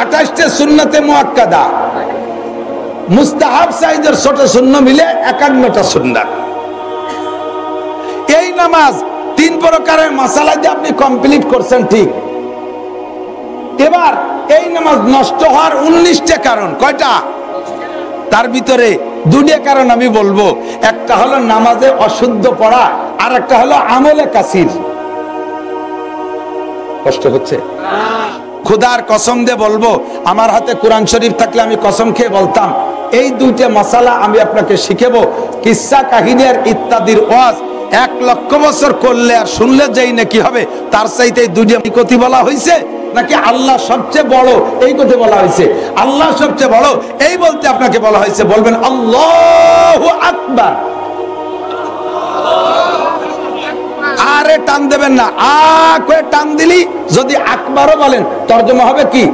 28টা সুন্নতে মুআক্কাদা, মুস্তাহাব সাইজের ছোট সুন্নাহ মিলে 51টা সুন্নাত। এই নামাজ 3 প্রকারের মাসালা দিয়ে আপনি কমপ্লিট করছেন, ঠিক। এবার এই নামাজ নষ্ট হওয়ার 19টা কারণ। কয়টা? তার ভিতরে 2টা কারণ আমি বলবো। একটা হলো নামাজে অশুদ্ধ পড়া, আর একটা হলো আমলে কাসির। কষ্ট হচ্ছে? খোদার কসম দিয়ে বলবো, আমার হাতে কোরআন শরীফ থাকলে আমি কসম খেয়ে বলতাম এই 2টা মাসালা আমি আপনাকে শিখাবো। কিসসা কাহিনী আর ইত্যাদির ওয়াজ 1 লক্ষ বছর করলে আর শুনলে যেই নাকি হবে, তার চাইতে 2টা কথা বলা হয়েছে নাকি আল্লাহ সবচেয়ে বড় এই কথা বলা হয়েছে? আল্লাহ সবচেয়ে বড় এই বলতে আপনাকে বলা হয়েছে। বলবেন আল্লাহু আকবার। আরে টান দেবেন না, করে টান দিলি যদি আকবারও বলেন তর্জমা হবে কি?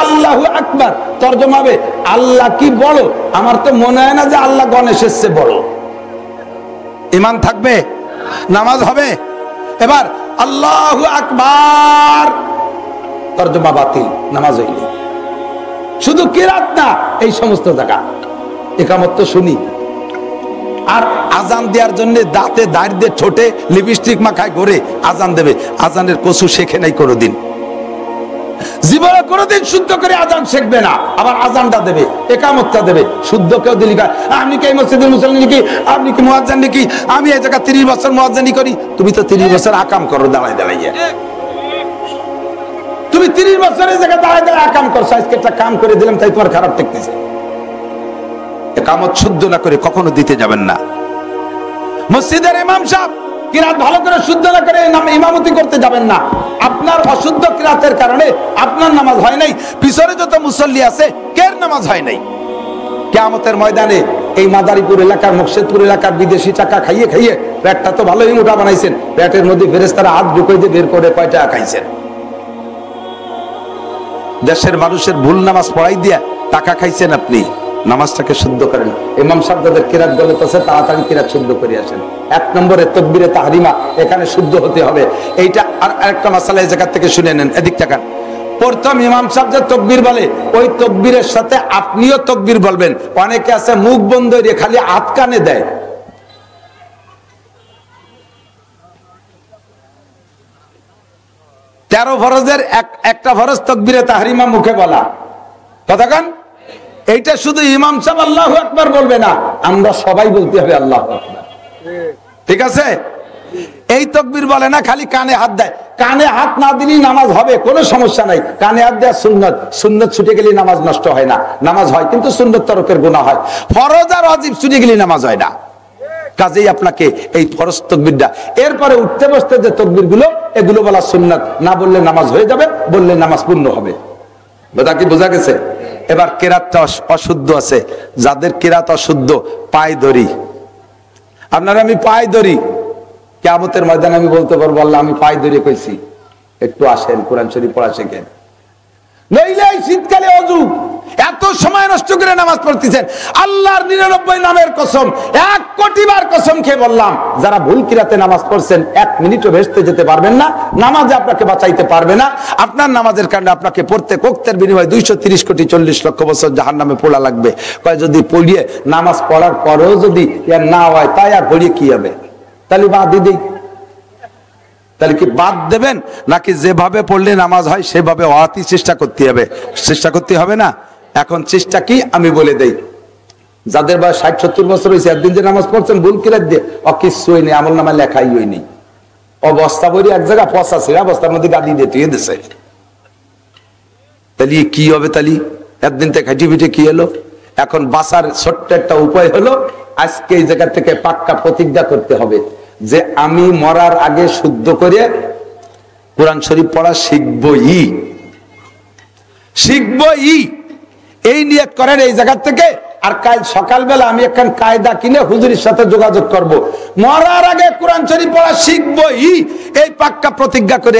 আল্লাহু আকবার। তর্জমা হবে আল্লাহ কি বড়। আমার তো মনে হয় না যে আল্লাহ গণেশের চেয়ে বড়। ঈমান থাকবে, নামাজ হবে। এবার আল্লাহু আকবার তর্জমা বাতিল, নামাজ হইনি। শুধু কিরাত না, এই সমস্ত জায়গা ইকামত তো শুনি। আর আজান দেওয়ার জন্য দাঁতে দাঁড় দিয়ে ঠোঁটে লিপস্টিক মাখায় ঘুরে আজান দেবে। আজানের কসু শেখে নাই কোনোদিন, জীবনে কোনোদিন শুদ্ধ করে আজান শিখবে না। আবার আজানটা দেবে, একামতটা দেবে, শুদ্ধ কেউ দিলি আপনি কি এই মসজিদের মুসল্লি নাকি? আপনি কি মুয়াজ্জিন নাকি? আমি এই জায়গা 30 বছর মুয়াজ্জিনি করি। তুমি তো 30 বছর আকাম করো দাঁড়ায় দাঁড়াইয়া। তুমি 30 বছরের জায়গায় দাঁড়ায় দাঁড়ায় আকাম করছো, আজকে একটা কাম করে দিলাম তাই তোমার খারাপ ঠেকতেছে। একামত শুদ্ধ না করে কখনো দিতে যাবেন না। মসজিদের ইমাম সাহেব কিরাত ভালো করে শুদ্ধ না করে ইমামতি করতে যাবেন না। আপনার অশুদ্ধ কিরাতের কারণে আপনার নামাজ হয় নাই, পিছনে যত মুসল্লি আছে কের নামাজ হয় নাই। কিয়ামতের ময়দানে এই মাদারীপুর এলাকার, মুর্শিদপুর এলাকার বিদেশি টাকা খাইয়ে খাইয়ে পেটটা তো ভালোই মোটা বানাইছেন। পেটের মধ্যে ফেরেশতারা হাত ঢুকিয়ে দিয়ে বের করে কয় টাকা খাইছেন। দেশের মানুষের ভুল নামাজ পড়াই দিয়া টাকা খাইছেন আপনি। নামাজটাকে শুদ্ধ করেন। ইমাম সাহেব যাদের কিরাত গলত আছে তাড়াতাড়ি কিরাত শুদ্ধ করে আসেন। 1 নম্বরে তাকবীরে তাহরিমা, এখানে শুদ্ধ হতে হবে। এইটা আর আরেকটা মাসালা এই জায়গা থেকে শুনে নেন, এদিক তাকান। প্রথম ইমাম সাহেব যে তাকবীর বলে ওই তাকবীরের সাথে আপনিও তাকবীর বলবেন। অনেকে আছে মুখ বন্ধ করে খালি হাত কানে দেয়। তেরো ফরজের একটা ফরজ তাকবীরে তাহরিমা মুখে বলা। কতক্ষণ? এইটা শুধু ইমাম সাহেব আল্লাহু আকবার বলবে না, আমরা সবাই বলতে হবে আল্লাহু আকবার। ঠিক আছে? এই তাকবীর বলে না, খালি কানে হাত দেয়। কানে হাত না দিলেই নামাজ হবে, কোনো সমস্যা নাই। কানে হাত দেওয়া সুন্নত, সুন্নত ছুটে গেলে নামাজ নষ্ট হয় না। নামাজ হয় কিন্তু সুন্নত তরফের গুনাহ হয়। ফরজ আর ওয়াজিব ছুটে গেলে নামাজ হয় না। কাজেই আপনাকে এই ফরজ তাকবীরটা, এরপরে উঠতে বসতে যে তাকবীর গুলো এগুলো বলা সুন্নাত। না বললে নামাজ হয়ে যাবে, বললে নামাজ পূর্ণ হবে। কথা কি বোঝা গেছে? এবার কেরাতটা অশুদ্ধ আছে, যাদের কেরাত অশুদ্ধ পায়ে ধরি। আপনারা আমি পায়ে ধরি, কিয়ামতের ময়দানে আমি বলতে পারবো আল্লাহ আমি পায়ে ধরে কইছি একটু আসেন কোরআন শরীফ পড়া শেখেন। নইলে শীতকালে অজু এত সময় নষ্ট করে নামাজ পড়তেছেন। আল্লাহর 99 নামের কসম, 1 কোটি বার কসম খেয়ে বললাম, যারা ভুল কিরাতে নামাজ পড়ছেন 1 মিনিটও ভেস্তে যেতে পারবেন না। নামাজে আপনাকে বাঁচাইতে পারবে না। আপনার নামাজের কারণে আপনাকে প্রত্যেক ওয়াক্তের বিনিময়ে 230 কোটি 40 লক্ষ বছর জাহান্নামে পোড়া লাগবে। কয় যদি পড়িয়ে নামাজ পড়ার পরেও যদি এর না হয় তাই আর পড়িয়ে কি হবে? তাহলে বাদ দিই। তাহলে কি বাদ দেবেন নাকি যেভাবে পড়লে নামাজ হয় সেভাবে হওয়ারই চেষ্টা করতে হবে? চেষ্টা করতে হবে না? এখন চেষ্টা কি আমি বলে দেই। যাদের বয়স 60-70 বছর হয়েছে, একদিন যে নামাজ পড়ছেন ভুল কিরাত দিয়ে, অকিচ্ছু হয়নি, আমল নামায় লেখাই হয়নি। অবস্থা বলি এক জায়গায় পচা ছিল, অবস্থার মধ্যে গালি দিয়ে তুই দিছে। তাহলে কি হবে? তাহলে একদিন থেকে খাটি পিঠে কি হলো? এখন বাঁচার ছোট্ট একটা উপায় হলো, আজকে এই জায়গা থেকে পাক্কা প্রতিজ্ঞা করতে হবে যে আমি মরার আগে শুদ্ধ করে কোরআন শরীফ পড়া শিখবই। এই নিয়ত করেন এই জায়গা থেকে আর কাল সকালবেলা আমি একখান কায়দা কিনে হুজুরের সাথে যোগাযোগ করব। মরার আগে কোরআন শরীফ পড়া শিখবই, এই পাক্কা প্রতিজ্ঞা করে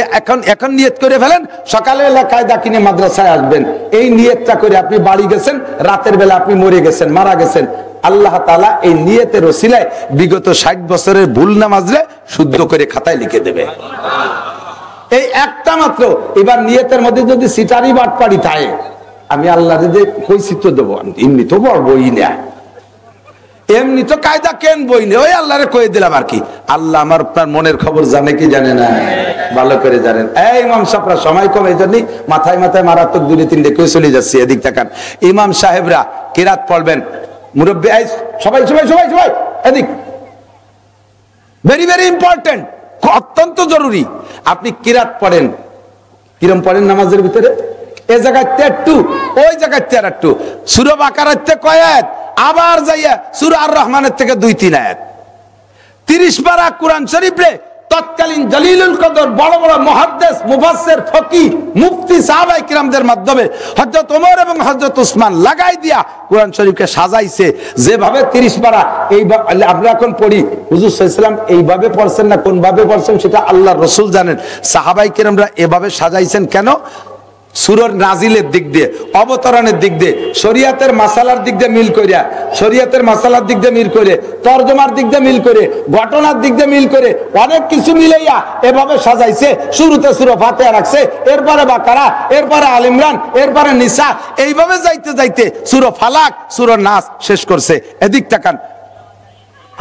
এখন নিয়ত করে ফেলেন। সকালবেলা কায়দা কিনে মাদ্রাসায় আসবেন, এই নিয়তটা করে আপনি বাড়ি গেছেন, রাতের বেলা আপনি মরে গেছেন, মারা গেছেন, আল্লাহ তাআলা এই নিয়তের ওসিলায় বিগত 60 বছরের ভুল নামাজরে শুদ্ধ করে খাতায় লিখে দেবে। এই একটা মাত্র। এবার নিয়তের মধ্যে যদি সিটারি বাটপাড়ি থাকে, আমি আল্লাহ যে কৈচিত্র দেবো, এমনি তো বই না, এমনি তো কায়দা কেন বই না, ওই আল্লাহরে কয়ে দিলাম আর কি। আল্লাহ আমার আপনার মনের খবর জানে কি জানে না? ভালো করে জানেন। এই ইমাম সাহেবরা সময় কম, এই জন্যই মাথায় মাথায় মারাত্মক 2-3 কেউ চলে যাচ্ছে। এদিক তাকান, ইমাম সাহেবরা কিরাত পড়বেন, মুরব্বী সবাই সবাই সবাই সবাই এদিক, ভেরি ভেরি ইম্পর্টেন্ট, অত্যন্ত জরুরি। আপনি কিরাত পড়েন, কিরম পড়েন নামাজের ভিতরে? এই জায়গায় 2, ওই জায়গায় 2। সূরা বাকারার থেকে কয় আয়াত, আবার যাইয়া সূরা আর রহমানের থেকে 2-3 আয়াত। 30 পারা কোরআন শরীফে তৎকালীন জলিলুল কদর বড় বড় মুহাদ্দিস, মুফাসসির, ফকিহ, মুফতি, সাহাবায়ে কিরামদের মাধ্যমে হযরত ওমর এবং হযরত উসমান লাগাই দিয়া কোরআন শরীফকে সাজাইছে। যেভাবে 30 পারা এইভাবে আমরা এখন পড়ি, হুজুর সাল্লাল্লাহু আলাইহি ওয়াসাল্লাম এইভাবে পড়ছেন না কোন ভাবে পড়ছেন সেটা আল্লাহর রাসূল জানেন। সাহাবায়ে কিরামরা এভাবে সাজাইছেন কেন? সূরার নাজিলের দিক দিয়ে, অবতরণের দিক দিয়ে, শরীয়তের মাসালার দিক দিয়ে মিল করিয়া, শরীয়তের মাসালার দিক দিয়ে মিল করে, তরজমার দিক দিয়ে মিল করে, ঘটনার দিক দিয়ে মিল করে, অনেক কিছু মিলাইয়া এভাবে সাজাইছে। শুরুতে সূরা ফাতিহা রাখছে, এরপরে বাকারা, এরপরে আল ইমরান, এরপরে নিসা, এইভাবে যাইতে যাইতে সূরা ফালাক, সূরা নাস শেষ করছে। এদিক তাকান,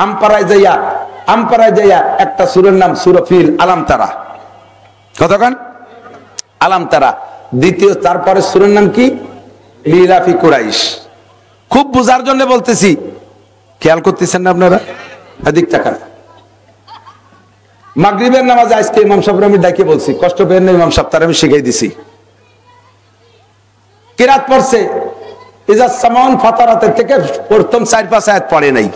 আমপারায় যাইয়া একটা সূরার নাম সূরা ফিল, আলাম তারা, কতক্ষণ আলাম তারা। দ্বিতীয়, তারপরে সূরার নাম কি? লিলাফি কুরাইশ। খুব বোঝার জন্য বলতেছি, খেয়াল করতেছেন না আপনারা? এদিক তাকান, মাগরিবের নামাজে আজকে ইমাম সাহেব আমি ডাকে বলছি, কষ্ট পেয়েন না ইমাম সাহেব, তার আমি শিখাই দিছি। কিরাত পড়ছে ইজা সামাউন ফাতারাতের থেকে প্রথম 4-5 আয়াত পড়ে নাই।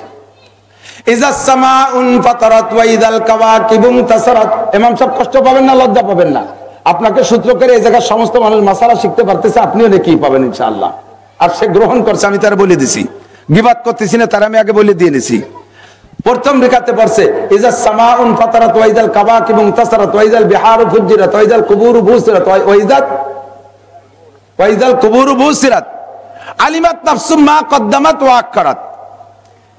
ইজা সামাউন ফাতারাত ওয়া ইদাল কাওয়াকিবুন তাসারাত। ইমাম সাহেব কষ্ট পাবেন না, লজ্জা পাবেন না। আপনাকে সূত্র করে এই জায়গার সমস্ত মানুষ মাসালা শিখতে পারতেছে, আপনিও নেকি পাবেন ইনশাআল্লাহ। আর সে গ্রহণ করছে, আমি তারা বলে দিছি, গিবাত করতেছি না, তারা আমি আগে বলে দিয়ে নিছি। প্রথম রেখাতে পড়ছে ইজা সামাউন ফাতারাত ওয়া ইদাল কাওয়াকিবুন তাসারাত ওয়া ইদাল বিহারু ফুজ্জিরাত ওয়া ইদাল কুবুরু বুসিরাত ওয়া ইদাল কুবুরু বুসিরাত আলিমাত নাফসুম মা কদ্দামাত ওয়া আখখারাত।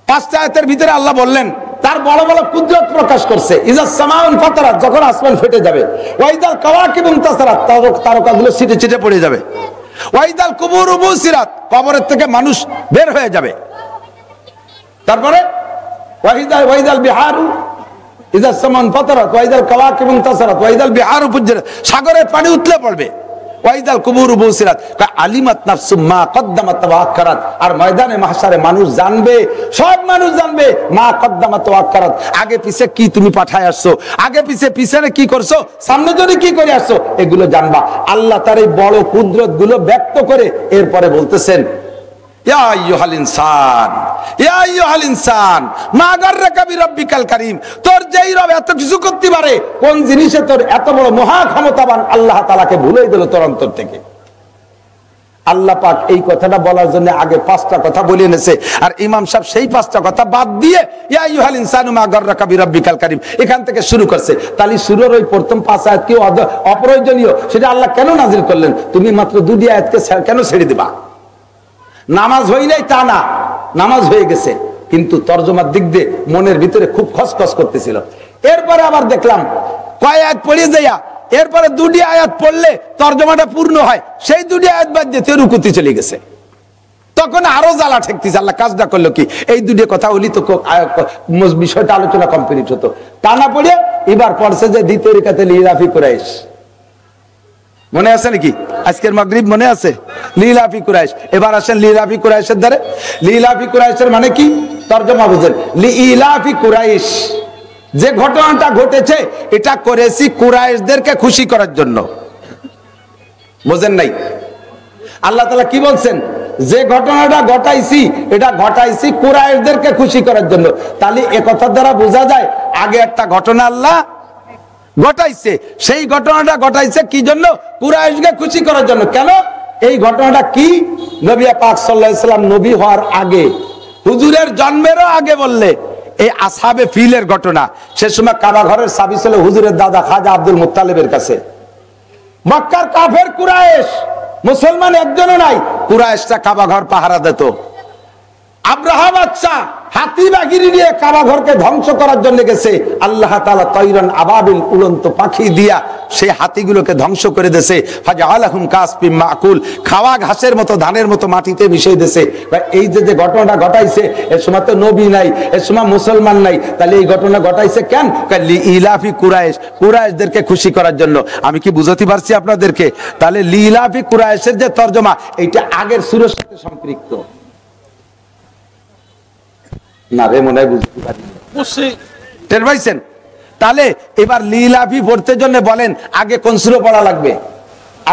5টা আয়াতের ভিতরে আল্লাহ বললেন, তার বড় বড় কুদরত প্রকাশ করছে। ইজা সামাউন ফাতারাত, যখন আসমান ফেটে যাবে, ওয়া ইদাল কাওয়াকিবুন তাসারাত, তারকাগুলো ছিটে ছিটে পড়ে যাবে, ওয়া ইদাল কুবুরু বুসিরাত, কবরের থেকে মানুষ বের হয়ে যাবে। তারপরে ওয়া ইদাল বিহারু, ইজা সামাউন ফাতারাত ওয়া ইদাল কাওয়াকিবুন তাসারাত ওয়া ইদাল বিহারু ফুজ্জিরাত, সাগরের পানি উতলে পড়বে। ওয়াইদাল কুবুরু বুসিরাত, আলিমাত নাফসুম মা কদ্দামাত ওয়া আখখারাত। আর ময়দানে মাহশারে মানুষ জানবে, সব মানুষ জানবে মা কদ্দামাত ওয়া আখখারাত, আগে পিছে কি তুমি পাঠায় আসছো, আগে পিছনে কি করছো, সামনে যদি কি করে আসছো, এগুলো জানবা। আল্লাহ তার এই বড় কুদরত গুলো ব্যক্ত করে এরপরে বলতেছেন, ইয়া আইয়ুহাল ইনসান, ইয়া আইয়ুহাল ইনসান মা গাররাকা বিরাব্বিকাল কারীম। তোর যেই রব এত কিছু করতে পারে, কোন জিনিসে তোর এত বড় মহা ক্ষমতাবান আল্লাহ তাআলাকে ভুলেই দিল তোর অন্তর থেকে। আল্লাহ পাক এই কথাটা বলার জন্য আগে 5টা কথা বলে এনেছে, আর ইমাম সাহেব সেই 5টা কথা বাদ দিয়ে ইয়া আইয়ুহাল ইনসানু মা গাররাকা বিরাব্বিকাল কারীম এখান থেকে শুরু করছে। তাহলে সূরার ওই প্রথম 5 আয়াত কি অপ্রয়োজনীয়? সেটা আল্লাহ কেন নাজিল করলেন? তুমি মাত্র 2টি আয়াতকে কেন ছেড়ে দিবা? নামাজ হই নাই তা না, নামাজ হয়ে গেছে, কিন্তু তরজমার দিক দিয়ে মনের ভিতরে খুব খসখস করতেছিল। এরপরে আবার দেখলাম কয় আয়াত পড়ে যাইয়া এরপরে 2টি আয়াত পড়লে তরজমাটা পূর্ণ হয়, সেই 2টি আয়াত বাদ দিয়ে রুকুতে চলে গেছে। তখন আরো জ্বালা ঠেকতেছে। আল্লাহ কাজটা করলো কি, এই 2টি কথা হলি তো বিষয়টা আলোচনা কমপ্লিট হতো। তা না পড়ে এবার পড়ছে যে দ্বিতীয় রেখাতে লিলাফি কুরাইশ। মনে আছে নাকি? আজকের মাগরিব মনে আছে? লিলাফি কুরাইশ। এবার আসেন লিলাফি কুরাইশের দ্বারে। লিলাফি কুরাইশের মানে কি? তরজমা বুঝেন। লিলাফি কুরাইশ, যে ঘটনাটা ঘটেছে এটা করেছি কুরাইশদেরকে খুশি করার জন্য। বুঝেন নাই? আল্লাহ তাআলা কি বলছেন? যে ঘটনাটা ঘটাইছি এটা ঘটাইছি কুরাইশদেরকে খুশি করার জন্য। তাহলে এ কথার দ্বারা বোঝা যায় আগে একটা ঘটনা আল্লাহ ঘটাইছে, সেই ঘটনাটা ঘটাইছে কি জন্য? কুরাইশকে খুশি করার জন্য। কেন? এই ঘটনাটা কি? নবী পাক সাল্লাল্লাহু আলাইহি সাল্লাম নবী হওয়ার আগে, হুজুরের জন্মেরও আগে বললে এই আসহাবে ফিলের ঘটনা। সে সময় কাবা ঘরের চাবি ছিল হুজুরের দাদা খাজা আব্দুল মুত্তালিবের কাছে। মক্কার কাফের কুরাইশ, মুসলমান একজনও নাই, কুরাইশটা কাবা ঘর পাহারা দিত। আব্রাহা বাদশা হাতি বাগিরি নিয়ে কাবা ঘরকে ধ্বংস করার জন্য গেছে। আল্লাহ তাআলা তায়রান আবাবিল, উড়ন্ত পাখি দিয়া সেই হাতিগুলোকে ধ্বংস করে দিয়েছে। ফাজআলাহুম কাসফিম মাকুল, খাওয়া ঘাসের মতো ধানের মতো মাটিতে মিশিয়ে দিয়েছে। এই যে ঘটনাটা ঘটাইছে, এর সময় তো নবী নাই, এর সময় মুসলমান নাই, তাহলে এই ঘটনা ঘটাইছে কেন? লিইলাফি কুরাইশ, কুরাইশদেরকে খুশি করার জন্য। আমি কি বুঝাতে পারছি আপনাদেরকে? তাহলে লিইলাফি কুরাইশের যে তরজমা, এইটা আগের সূরার সাথে সম্পৃক্ত না রে, মনে হয় বুঝতে পারি টের পাইছেন? তাহলে এবার লিলাফি পড়তে জন্য বলেন আগে কোন সূরা পড়া লাগবে?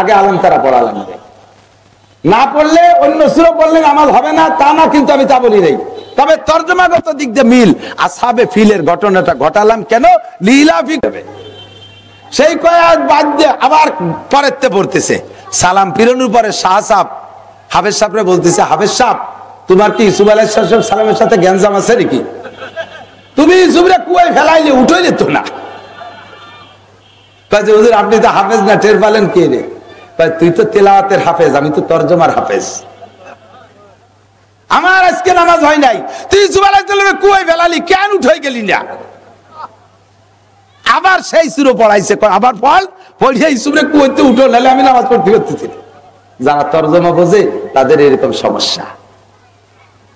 আগে আলম তারা পড়া লাগবে। না পড়লে অন্য সূরা পড়লে নামাজ হবে না তা না, কিন্তু আমি তা বলি নাই। তবে তরজমাগত দিক দিয়ে মিল। আসহাবে ফিলের ঘটনাটা ঘটালাম কেন? লিলাফি হবে। সেই কয়েক বাদ দিয়ে আবার পরেতে পড়তেছে। সালাম ফিরানোর পরে শাহ সাহেব হাফেজ সাহেবরে বলতেছে, হাফেজ সাহেব তোমার কি ইউসুফ আলাইহিস সালামের সাথে গ্যাঞ্জাম আছে নাকি? তুমি ইউসুফরে কুয়ায় ফেলাইলে উঠইলে তো না। কাজে হুজুর আপনি তো হাফেজ না, টের পেলেন কে রে? তুই তো তেলাওয়াতের হাফেজ, আমি তো তরজমার হাফেজ। আমার আজকে নামাজ হয় নাই, তুই ইউসুফ আলাইহিস সালামের কুয়ায় ফেলালি, কেন উঠে গেলি না? আবার সেই সূরা পড়াইছে, আবার পড়িয়ে ইউসুফরে কুয়াইতে উঠো, নাহলে আমি নামাজ পড়তে পারতেছি না। যারা তরজমা বোঝে তাদের এরকম সমস্যা,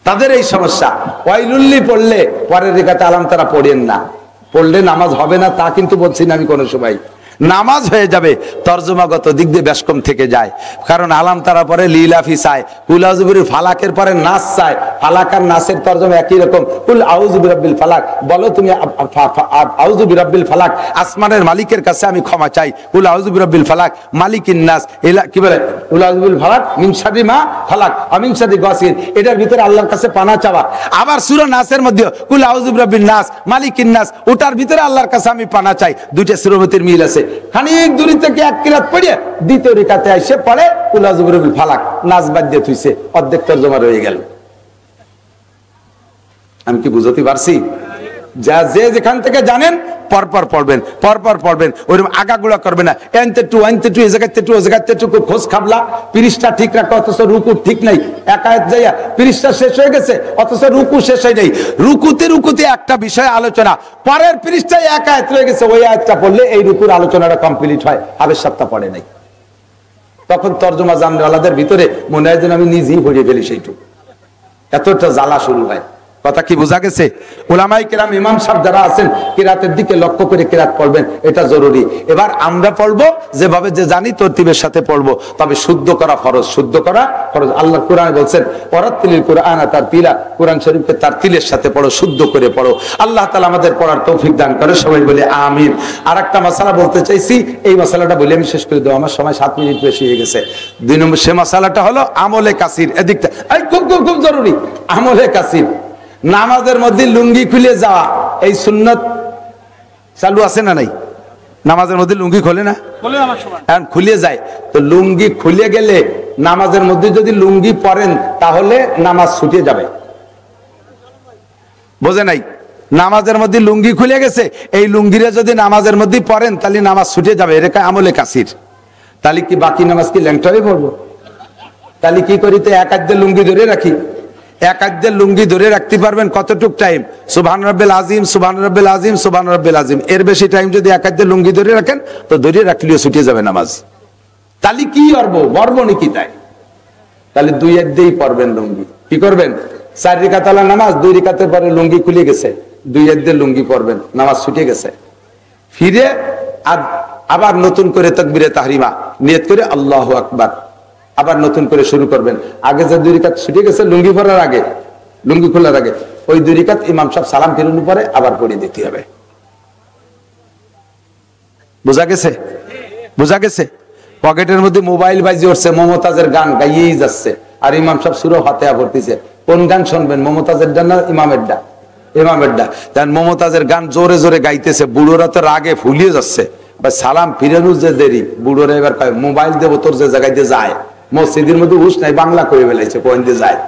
তাদের এই সমস্যা। ওয়াইলুল্লি পড়লে পরের রেখাতে আলাম তারা পড়েন না, পড়লে নামাজ হবে না তা কিন্তু বলছি না আমি কোনো সময়। নামাজ হয়ে যাবে, তরজমাগত দিক দিয়ে বেশকম থেকে যায়। কারণ আলাম তারা পরে লিলাফি চায়, কুল আউযু বির ফালাকের পরে নাস চায়। ফালাক আর নাসের তরজমা একই রকম। কুল আউযু বিরাব্বিল ফালাক, বলো তুমি আউযু বিরাব্বিল ফালাক, আসমানের মালিকের কাছে আমি ক্ষমা চাই। কুল আউযু বিরাব্বিল ফালাক মালিকিন নাস, এলা কি বলে? কুল আউযু বিল ফালাক মিন শাররি মা ফালাক ওয়া মিন শাররি গাসিন, এটার ভিতরে আল্লাহর কাছে পানা চাওয়া। আবার সূরা নাসের মধ্যে কুল আউযু বিরাব্বিন নাস মালিকিন নাস, ওটার ভিতরে আল্লাহর কাছে আমি পানা চাই। দুইটা সূরার মধ্যে মিল আছে। খানিক দূরে থেকে এক কিরাত পড়ে দ্বিতীয় রিকাতে এসে পড়ে কুল আউযু বিরাব্বিল ফালাক, নাস বাদ দিয়ে থুইছে, অর্ধেক তরজমা রয়ে গেল। আমি কি বুঝতে পারছি? যা যে যেখান থেকে জানেন পরপর পড়বেন, পরপর পড়বেন, ওইরকম আগাগুলা করবে না। এনতে টু এই জায়গাতে টু, ওই জায়গাতে টু, খোঁজ খাবলা। পৃষ্ঠা ঠিক রাখো, অথচ রুকু ঠিক নাই। এক আয়াত যাইয়া পৃষ্ঠা শেষ হয়ে গেছে, অথচ রুকু শেষ হয় নাই। রুকুতে একটা বিষয় আলোচনা, পরের পৃষ্ঠায় এক আয়াত রয়ে গেছে, ওই আয়াতটা পড়লে এই রুকুর আলোচনাটা কমপ্লিট হয়। হাফেজ সাহেবটা পড়ে নাই, তখন তরজমা জানওয়ালাদের ভিতরে মনে হয় যেন আমি নিজেই পড়িয়ে ফেলি সেইটুকু, এতটা জ্বালা শুরু হয়। কথা কি বোঝা গেছে? উলামায়ে কেরাম ইমাম সাহেব যারা আছেন কিরাতের দিকে লক্ষ্য করে কিরাত পড়বেন, এটা জরুরি। এবার আমরা পড়বো যেভাবে যে জানি তরতিবের সাথে পড়বো, তবে শুদ্ধ করা ফরজ, শুদ্ধ করা ফরজ। আল্লাহ কোরআনে বলছেন ওয়ারাত্তিলিল কুরআনা তারতিলা, কোরআন শরীফকে তারতিলের সাথে পড়ো, শুদ্ধ করে পড়ো। আল্লাহ তাআলা আমাদের পড়ার তৌফিক দান করে, সবাই বলে আমিন। আরেকটা মাসালা বলতে চাইছি, এই মাসালাটা বলে আমি শেষ করে দেবো, আমার সময় 7 মিনিট বেশি হয়ে গেছে। 2 নম্বর সে মাসালাটা হলো আমলে কাসির। এদিকটা খুব খুব খুব জরুরি, আমলে কাসির। নামাজের মধ্যে লুঙ্গি খুলে যাওয়া, এই সুন্নত চালু আছে না নাই? নামাজের মধ্যে লুঙ্গি খোলে না, এখন খুলে যায়। তো লুঙ্গি খুলে গেলে নামাজের মধ্যে যদি লুঙ্গি পরেন তাহলে নামাজ ছুটে যাবে। বোঝে নাই? নামাজের মধ্যে লুঙ্গি খুলে গেছে, এই লুঙ্গিরে যদি নামাজের মধ্যে পরেন তাহলে নামাজ ছুটে যাবে। এটা আমলে কাসির। তাহলে কি বাকি নামাজ কি ল্যাংটা হয়ে পড়বো? তাহলে কি করি? তো এক আধ লুঙ্গি ধরে রাখি। এক আধ লুঙ্গি ধরে রাখতে পারবেন কতটুক টাইম? সুবহান রাব্বিল আযীম, সুবহান রাব্বিল আযীম, সুবহান রাব্বিল আযীম। এর বেশি টাইম যদি এক আধ লুঙ্গি ধরে রাখেন তো ধরে রাখলেও ছুটে যাবে নামাজ। তাহলে কি করবো? বর্ব নাকি তাই? তাহলে 2 আধেই পড়বেন লুঙ্গি। কি করবেন? 4 রাকাত আলা নামাজ, 2 রাকাতের পরে লুঙ্গি খুলে গেছে, 2 আধে লুঙ্গি পড়বেন, নামাজ ছুটে গেছে। ফিরে আবার নতুন করে তাকবীরে তাহরিমা নিয়ত করে আল্লাহু আকবার, আবার নতুন করে শুরু করবেন। আগে যে 2 রাকাত ছুটে গেছে লুঙ্গি পরার আগে, লুঙ্গি খোলার আগে, ওই 2 রাকাত ইমাম সাহেব সালাম ফিরানোর পরে আবার পড়িয়ে দিতে হবে। বোঝা গেছে? বোঝা গেছে? পকেটের মধ্যে মোবাইল বাজি উঠছে, মমতাজের গান গাইয়েই যাচ্ছে, আর ইমাম সাহেব সূরা ফাতিহা পড়তেছে। কোন গান শুনবেন? মমতাজের ডান না ইমামের ডান? ইমামের ডান। তাই মমতাজের গান জোরে জোরে গাইতেছে, বুড়োরা তো রাগে ফুলিয়ে যাচ্ছে। সালাম ফিরানোর যে দেরি, বুড়োরা এবার কয় মোবাইল দেবো তোর যে জায়গায় দিয়ে যায়, মসজিদের মধ্যে হুশ নাই, বাংলা করে ফেলেছে, পয়েন্টে যায়।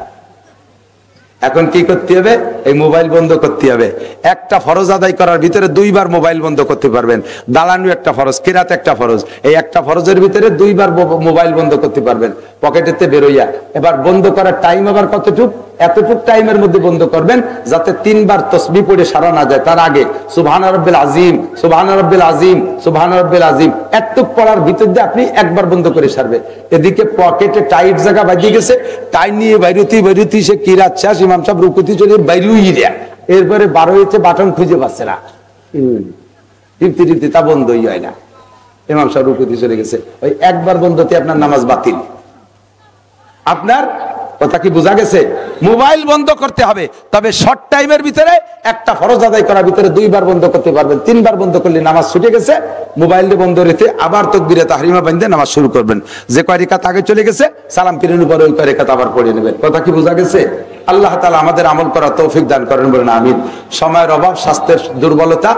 এখন কি করতে হবে? এই মোবাইল বন্ধ করতে হবে। একটা ফরজ আদায় করার ভিতরে 2 বার মোবাইল বন্ধ করতে পারবেন। দালানু একটা ফরজ, কিরাত একটা ফরজ, এই একটা ফরজের ভিতরে 2 বার মোবাইল বন্ধ করতে পারবেন পকেটেতে বেরোইয়া। এবার বন্ধ করার টাইম আবার কতটুক? এতটুক টাইমের মধ্যে বন্ধ করবেন যাতে 3 বার তাসবিহ পড়ে সারা না যায়। তার আগে সুবহান রাব্বিল আযীম, সুবহান রাব্বিল আযীম, সুবহান রাব্বিল আযীম এতটুক পড়ার ভিতর দিয়ে আপনি একবার বন্ধ করে সারবে। এদিকে পকেটে টাইট জায়গা বাজিয়ে গেছে, টাইট নিয়ে বাইরুতি সে কিরাত শেষ, ইমাম সাহেব রুকুতে চলে বাইরুই দেয়া, এরপরে 12 হইতে বাটন খুঁজে পাচ্ছে না, টিপতে তা বন্ধই হয় না। ইমাম সাহেব রুকুতে চলে গেছে, ওই একবার বন্ধতে আপনার নামাজ বাতিল। আপনার কথা কি বোঝা গেছে? মোবাইল বন্ধ করতে হবে, তবে শর্ট টাইমের ভিতরে একটা ফরজ আদায় করার ভিতরে 2 বার বন্ধ করতে পারবেন। 3 বার বন্ধ করলে নামাজ ছুটে গেছে। মোবাইলে বন্ধ রেখে আবার তাকবীরে তাহরিমা বাঁধে নামাজ শুরু করবেন। যে কয় রাকাত আগে চলে গেছে সালাম ফিরানোর পরে ওই কয় রাকাত আবার পড়ে নেবেন। কথা কি বোঝা গেছে? আল্লাহ তাআলা আমাদের আমল করার তৌফিক দান করেন, বলেন আমিন। সময়ের অভাব, স্বাস্থ্যের দুর্বলতা,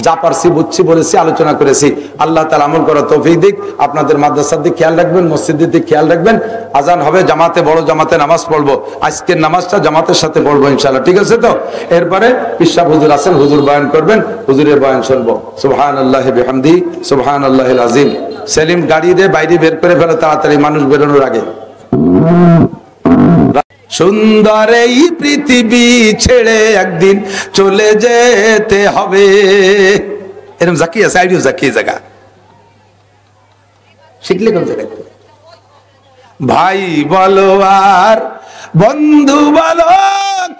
যা পারছি বুঝছি বলেছি, আলোচনা করেছি। আল্লাহ তাআলা আমল করার তৌফিক দিক। আপনাদের মাদ্রাসার দিক খেয়াল রাখবেন, মসজিদের দিক খেয়াল রাখবেন। আজান হবে, জামাতে, বড় জামাতে নামাজ পড়বো। আজকের নামাজটা জামাতের সাথে পড়বো ইনশাআল্লাহ, ঠিক আছে তো? এরপরে পিশাব হুজুর আছেন, হুজুর বয়ান করবেন, হুজুরের বয়ান শুনবো। সুবহানাল্লাহি বিহামদিহি সুবহানাল্লাহিল আযীম। সেলিম গাড়ি দিয়ে বাইরে বের করে ফেলে তাড়াতাড়ি, মানুষ বেরোনোর আগে। সুন্দর এই পৃথিবী ছেড়ে একদিন চলে যেতে হবে। এরকম জাকিয়ে আছে, আইডিও জাকিয়ে জায়গা শিখলে কোন জায়গায়? ভাই বলো আর বন্ধু বলো,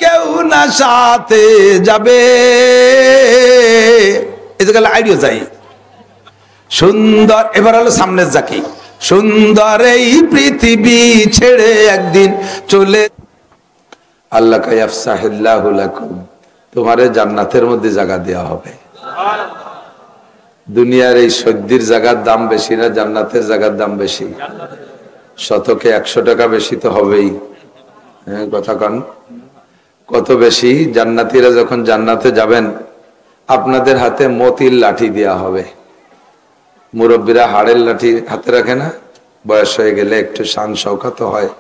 কেউ না সাথে যাবে, এই জায়গায় আইডিও যাই সুন্দর। এবার হলো সামনের জাকি। সুন্দর এই পৃথিবী ছেড়ে একদিন চলে, আল্লাহ কায়াফসাহিল্লাহু লাকুম, তোমারে জান্নাতের মধ্যে জায়গা দেওয়া হবে। দুনিয়ার এই সদ্যির জায়গার দাম বেশি না জান্নাতের জায়গার দাম বেশি? শতকে 100 টাকা বেশি তো হবেই। হ্যাঁ, কথা কন কত বেশি? জান্নাতীরা যখন জান্নাতে যাবেন আপনাদের হাতে মতির লাঠি দেওয়া হবে। মুরব্বীরা হাড়ের লাঠি হাতে রাখে না? বয়স হয়ে গেলে একটু শান শৌকত হয়,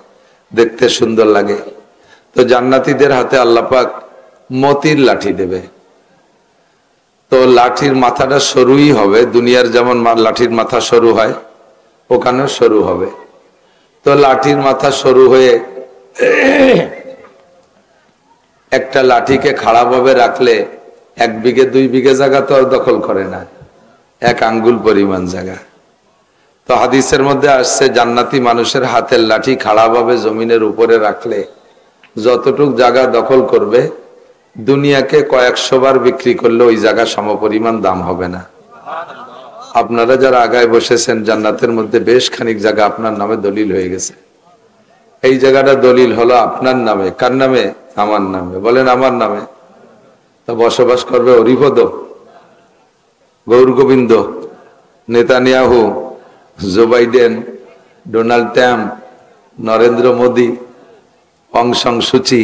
দেখতে সুন্দর লাগে। তো জান্নাতীদের হাতে আল্লাহ পাক মতির লাঠি দেবে। তো লাঠির মাথাটা সরুই হবে, দুনিয়ার যেমন লাঠির মাথা সরু হয় ওখানেও সরু হবে। তো লাঠির মাথা সরু হয়ে একটা লাঠিকে খাড়াভাবে রাখলে 1 বিঘে 2 বিঘে জায়গা তো আর দখল করে না, 1 আঙ্গুল পরিমাণ জায়গা। তো হাদিসের মধ্যে আসছে জান্নাতি মানুষের হাতের লাঠি খাড়াভাবে জমিনের উপরে রাখলে যতটুক জায়গা দখল করবে দুনিয়াকে কয়েকশো বার বিক্রি করলে ওই জায়গা সমপরিমাণ দাম হবে না। আপনারা যারা আগায় বসেছেন জান্নাতের মধ্যে বেশ খানিক জায়গা আপনার নামে দলিল হয়ে গেছে। এই জায়গাটা দলিল হলো আপনার নামে। কার নামে? আমার নামে। বলেন আমার নামে। তা বসবাস করবে Haripada, Gour Gobinda, Netanyahu, Joe Biden, Donald Trump, Narendra Modi, Aung San Suu Kyi,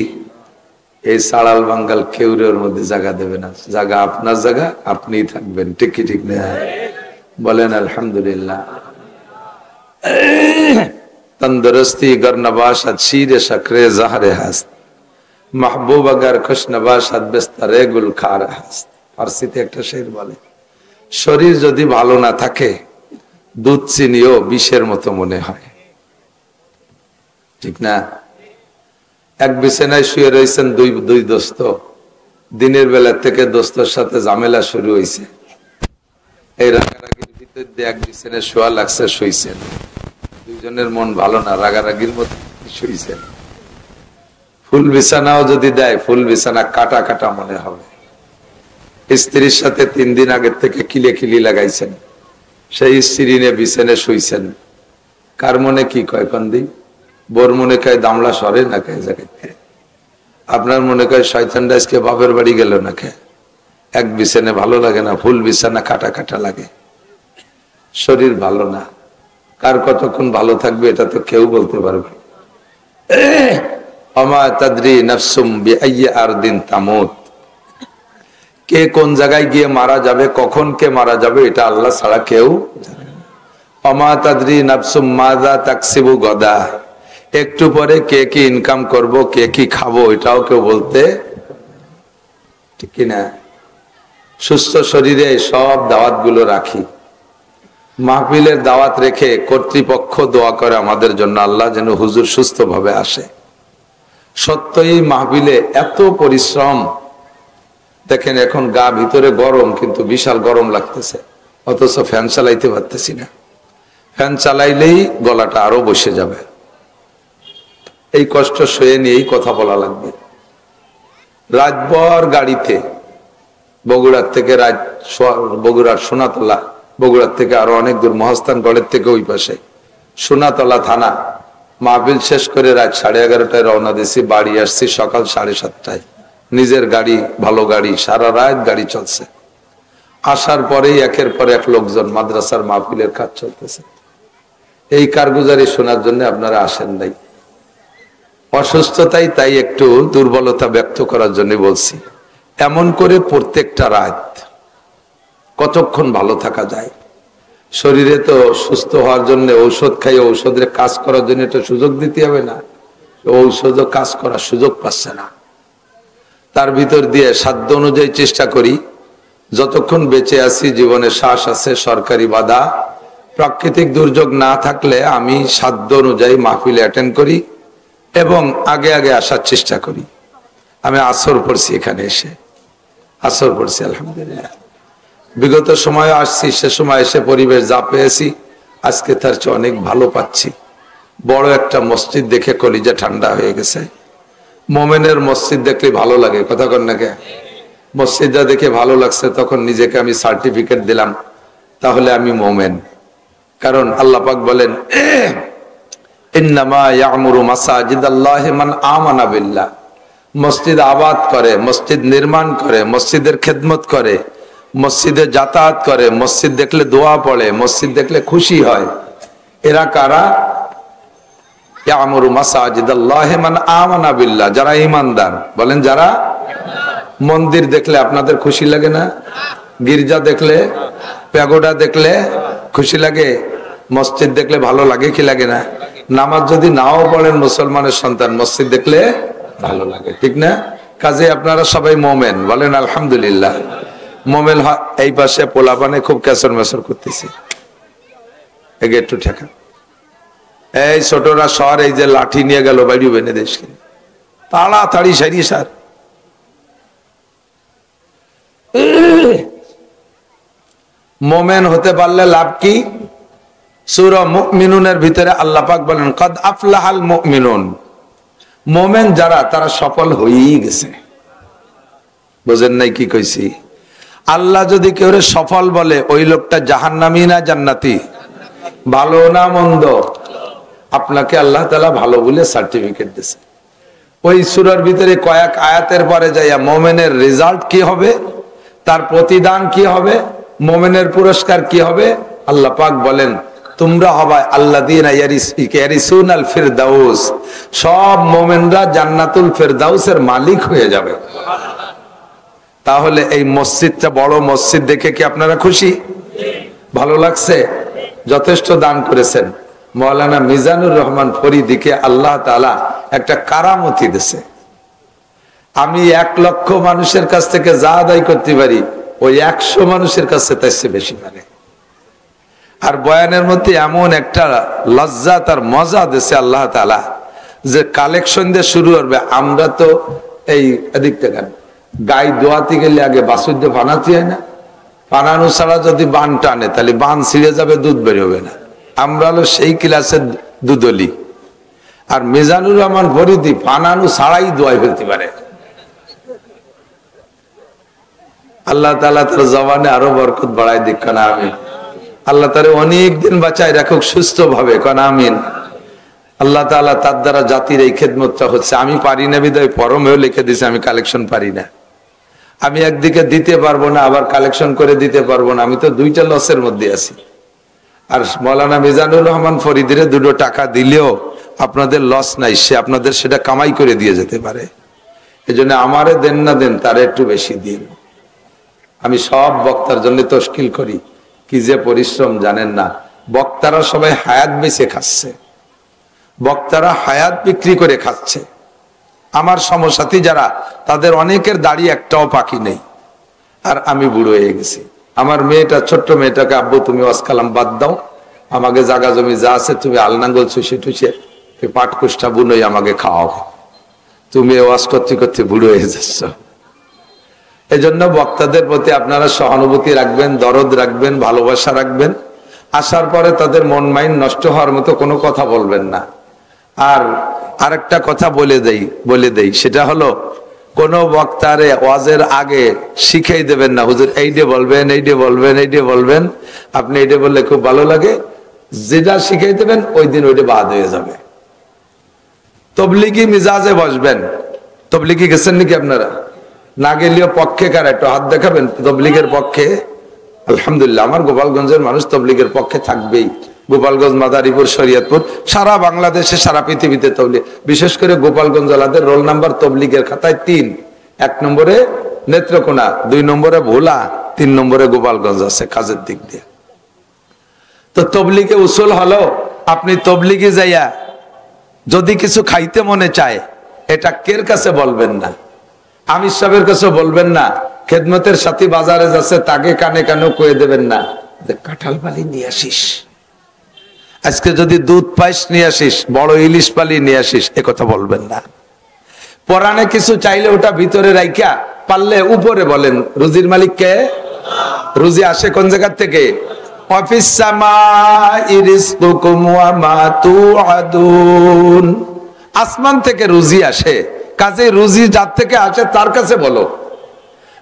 এই সাড়াল বাঙ্গাল কেউরের মধ্যে জায়গা দেবে না। জায়গা আপনার জায়গা, আপনিই থাকবেন। ঠিক কি ঠিক না? বলেন আলহামদুলিল্লাহ। তন্দুরস্তি গর নবাশত শিরে শকরে জাহরে হাস্ত, মাহবুব আগার খুশ নবাশত বিস্তরে গুল খার হাস্ত। ফার্সিতে একটা শের বলে, শরীর যদি ভালো না থাকে দুধ চিনিও বিষের মতো মনে হয়। ঠিক না? এক বিছানায় শুয়ে রয়েছেন দুই দোস্ত, দিনের বেলা থেকে দোস্তর সাথে ঝামেলা শুরু হয়েছে। এই রাগারাগির ভিতর দিয়ে এক বিছানায় শোয়া লাগছে, শুইছেন। দুইজনের মন ভালো না, রাগারাগির মধ্যে শুইছেন। ফুল বিছানাও যদি দেয়, ফুল বিছানা কাটা কাটা মনে হবে। স্ত্রীর সাথে 3 দিন আগের থেকে কিলি লাগাইছেন, সেই স্ত্রী নিয়ে বিছানায় শুইছেন। কার মনে কি কয় কন্দি? বোর মনে কয় দামলা সরে না কে জায়গাতে, আপনার মনে কয় শয়তানটা আজকে বাপের বাড়ি গেল না কে। এক বিছানে ভালো লাগে না, ফুল বিছানা কাটা কাটা লাগে। শরীর ভালো না, কার কতক্ষণ ভালো থাকবে এটা তো কেউ বলতে পারবে। ওমা তাদরি নাফসুম বিআইয়ি আরদিন তামুত, কে কোন জায়গায় গিয়ে মারা যাবে, কখন কে মারা যাবে এটা আল্লাহ ছাড়া কেউ জানে না। অমা তাদরি নাফসুম মাযা তাকসিবু গদা, একটু পরে কে কি ইনকাম করব, কে কি খাবো, এটাও কেউ বলতে ঠিক কিনা। সুস্থ শরীরে সব দাওয়াতগুলো রাখি, মাহফিলের দাওয়াত রেখে কর্তৃপক্ষ দোয়া করে আমাদের জন্য, আল্লাহ যেন হুজুর সুস্থভাবে আসে। সত্যই মাহফিলে এত পরিশ্রম, দেখেন এখন গা ভিতরে গরম, কিন্তু বিশাল গরম লাগতেছে, অথচ ফ্যান চালাইতে পারতেছি না। ফ্যান চালাইলেই গলাটা আরো বসে যাবে। এই কষ্ট সয়ে নিয়েই কথা বলা লাগবে। রাতভর গাড়িতে, বগুড়ার থেকে বগুড়ার সোনাতলা, বগুড়ার থেকে আরো অনেক দূর, মহাস্থানগড়ের থেকে ওই পাশে সোনাতলা থানা, মাহফিল শেষ করে রাত 11:30টায় রওনা দিয়েছি, বাড়ি আসছি সকাল 7:30টায়। নিজের গাড়ি, ভালো গাড়ি, সারা রাত গাড়ি চলছে। আসার পরেই একের পর এক লোকজন, মাদ্রাসার মাহফিলের কাজ চলতেছে। এই কারগুজারি শোনার জন্য আপনারা আসেন নাই, অসুস্থতাই, তাই একটু দুর্বলতা ব্যক্ত করার জন্য বলছি। এমন করে প্রত্যেকটা রাত কতক্ষণ ভালো থাকা যায়? শরীরে তো সুস্থ হওয়ার জন্য ঔষধ খাই, ঔষধের কাজ করার জন্য একটা সুযোগ দিতে হবে না? ঔষধও কাজ করার সুযোগ পাচ্ছে না। তার ভিতর দিয়ে সাধ্য অনুযায়ী চেষ্টা করি, যতক্ষণ বেঁচে আছি, জীবনে শ্বাস আছে, সরকারি বাধা, প্রাকৃতিক দুর্যোগ না থাকলে আমি সাধ্য অনুযায়ী মাহফিলে অ্যাটেন্ড করি এবং আগে আগে আসার চেষ্টা করি। আমি আসর পড়ছি, এখানে এসে আসর পড়ছি আলহামদুলিল্লাহ। বিগত সময় আসছি, সে সময় এসে পরিবেশ যা পেয়েছি আজকে তার চেয়ে অনেক ভালো পাচ্ছি। বড় একটা মসজিদ দেখে কলিজা ঠান্ডা হয়ে গেছে। মোমেনের মসজিদ দেখলে ভালো লাগে, কথা কন না কে? মসজিদটা দেখে ভালো লাগছে, তখন নিজেকে আমি সার্টিফিকেট দিলাম, তাহলে আমি মোমেন। কারণ আল্লাহ পাক বলেন, ইন্নামা ইয়ামুরু মাসাজিদাল্লাহি মান আমানা বিল্লাহ, মসজিদ আবাদ করে, মসজিদ নির্মাণ করে, মসজিদের খেদমত করে, মসজিদে যাতায়াত করে, মসজিদ দেখলে দোয়া পড়ে, মসজিদ দেখলে খুশি হয়। এরা কারা? ইয়ামুরু মাসাজিদাল্লাহি মান আমানা বিল্লাহ, যারা ঈমানদার। বলেন যারা। মন্দির দেখলে আপনাদের খুশি লাগে না? গির্জা দেখলে, প্যাগোডা দেখলে খুশি লাগে? মসজিদ দেখলে ভালো লাগে কি লাগে না? নামাজ যদি নাও পড়েন মুসলমানের সন্তান, মসজিদ দেখলে ভালো লাগে, ঠিক না? কাজে আপনারা সবাই মোমেন, বলেন আলহামদুলিল্লাহ। মোমেন। এই পাশে পোলাপানে খুব ক্যাসর মেসর করতেছি, এগে একটু ঠেকা। এই ছোটরা শহর, এই যে লাঠি নিয়ে গেল বাড়ি বেনে দেশকে, তাড়াতাড়ি সারি সার। মোমেন হতে পারলে লাভ কি? সূরা মুমিনুনের ভিতরে আল্লাহ পাক বলেন, কদ আফলাহাল মুমিনুন, মোমেন যারা তারা সফল হয়েই গেছে। বুঝেন নাই কি কইছি? আল্লাহ যদি কেউ সফল বলে, ওই লোকটা জাহান্নামী না জান্নাতি? ভালো না মন্দ? আপনাকে আল্লাহ তাআলা ভালো বলে সার্টিফিকেট দিয়েছে। ওই সূরার ভিতরে কয়েক আয়াতের পরে যাইয়া মোমেনের রেজাল্ট কি হবে, তার প্রতিদান কি হবে, মোমেনের পুরস্কার কি হবে, আল্লাহ পাক বলেন, তোমরা হবা আল্লাযীনা ইয়ারিসুনাল ফিরদাউস, সব মোমেনরা জান্নাতুল ফিরদাউসের মালিক হয়ে যাবে। তাহলে এই মসজিদটা বড় মসজিদ দেখে কি আপনারা খুশি? ভালো লাগছে? যথেষ্ট দান করেছেন। মাওলানা মিজানুর রহমান ফরিদিকে আল্লাহ তাআলা একটা কারামতি দিয়েছে। আমি 1 লক্ষ মানুষের কাছ থেকে যা আদায় করতে পারি, ওই 100 মানুষের কাছে তার চেয়ে বেশি পারে। আর বয়ানের মধ্যে এমন একটা লজ্জাত আর মজা দিয়েছে আল্লাহ তাআলা, যে কালেকশন দিয়ে শুরু করবে। আমরা তো এই এদিক থেকে গাই দোয়াতে গেলে আগে বাসুদ্য বানাতে হয় না? বানানো ছাড়া যদি বান টানে তাহলে বান ছিঁড়ে যাবে, দুধ বের হবে না। আমরা হলো সেই ক্লাসের দুদলি। আর মিজানুর রহমান ফরিদি বানানো ছাড়াই দোয়াই ফেলতে পারে। আল্লাহ তাআলা তার জবানে আরো বরকত বাড়ায় দিক, কানা আমিন। আল্লাহ তারে অনেক দিন বাঁচায় রাখুক সুস্থ ভাবে, কানা আমিন। আল্লাহ তাআলা তার দ্বারা জাতির এই খেদমতটা হচ্ছে। আমি পারি না বিদায় পরমেও লিখে দিছে, আমি কালেকশন পারি না। আমি একদিকে দিতে পারবো না, আবার কালেকশন করে দিতে পারবো না। আমি তো দুইটা লসের মধ্যে আছি। আর মাওলানা মিজানুর রহমান ফরিদিরে 2 টাকা দিলেও আপনাদের লস নাই, সে আপনাদের সেটা কামাই করে দিয়ে যেতে পারে। এই জন্য আমারে দেন না দেন, তারে একটু বেশি দিন। আমি সব বক্তার জন্য তশকিল করি, কি যে পরিশ্রম জানেন না। বক্তারা সবাই হায়াত বেচে খাচ্ছে, বক্তারা হায়াত বিক্রি করে খাচ্ছে। আমার সমসাথী যারা, তাদের অনেকের দাড়ি একটাও পাকি নেই, আর আমি বুড়ো হয়ে গেছি। আমার মেয়েটা, ছোট্ট মেয়েটাকে, আব্বু তুমি ওয়াজ কালাম বাদ দাও, আমাকে জাগা জমি যা আছে তুমি আলনাঙ্গল চুষে টুষে পাট কুষ্ঠা বুনই আমাকে খাওয়াও, তুমি ওয়াজ করতে করতে বুড়ো হয়ে যাচ্ছ। এই জন্য বক্তাদের প্রতি আপনারা সহানুভূতি রাখবেন, দরদ রাখবেন, ভালোবাসা রাখবেন। আসার পরে তাদের মন মাইন্ড নষ্ট হওয়ার মতো কোনো কথা বলবেন না। আর আরেকটা কথা বলে দেই, সেটা হলো কোন বক্তারে ওয়াজের আগে শিখাই দেবেন না, হুজুর এইডে বলবেন, এইডে বলবেন, এইডে বলবেন, আপনি এইডে বললে খুব ভালো লাগে, যেটা শিখাই দেবেন ওই দিন ওইটা বাদ হয়ে যাবে। তবলিগি মিজাজে বসবেন। তবলিগি গেছেন নাকি আপনারা? না গেলেও পক্ষে কার একটু হাত দেখাবেন তবলিগের পক্ষে? আলহামদুলিল্লাহ, আমার গোপালগঞ্জের মানুষ তবলিগের পক্ষে থাকবেই। গোপালগঞ্জ, মাদারীপুর, শরীয়তপুর, সারা বাংলাদেশে, সারা পৃথিবীতে তবলিগ, বিশেষ করে গোপালগঞ্জ জেলাদের রোল নাম্বার তবলিগের খাতায় 3। 1 নম্বরে নেত্রকোনা, 2 নম্বরে ভোলা, 3 নম্বরে গোপালগঞ্জ আছে কাজের দিক দিয়ে। তো তবলিগে উসুল হলো, আপনি তবলিগে যাইয়া যদি কিছু খাইতে মনে চায়, এটা কের কাছে বলবেন না, আমির সাহেবের কাছে বলবেন না, খেদমতের সাথী বাজারে যাচ্ছে তাকে কানে কানে কয়ে দেবেন না কাঁঠাল পালি নিয়ে আসিস, আজকে যদি দুধ পাইস নিয়ে আসিস, বড় ইলিশ পালি নিয়ে আসিস, এ কথা বলবেন না। পরাণে কিছু চাইলে ওটা ভিতরে রাইখা পারলে উপরে বলেন, রুজির মালিক কে? রুজি আসে কোন জায়গা থেকে? অফিস আসমান থেকে রুজি আসে, কাজে রুজি যার থেকে আসে তার কাছে বলো,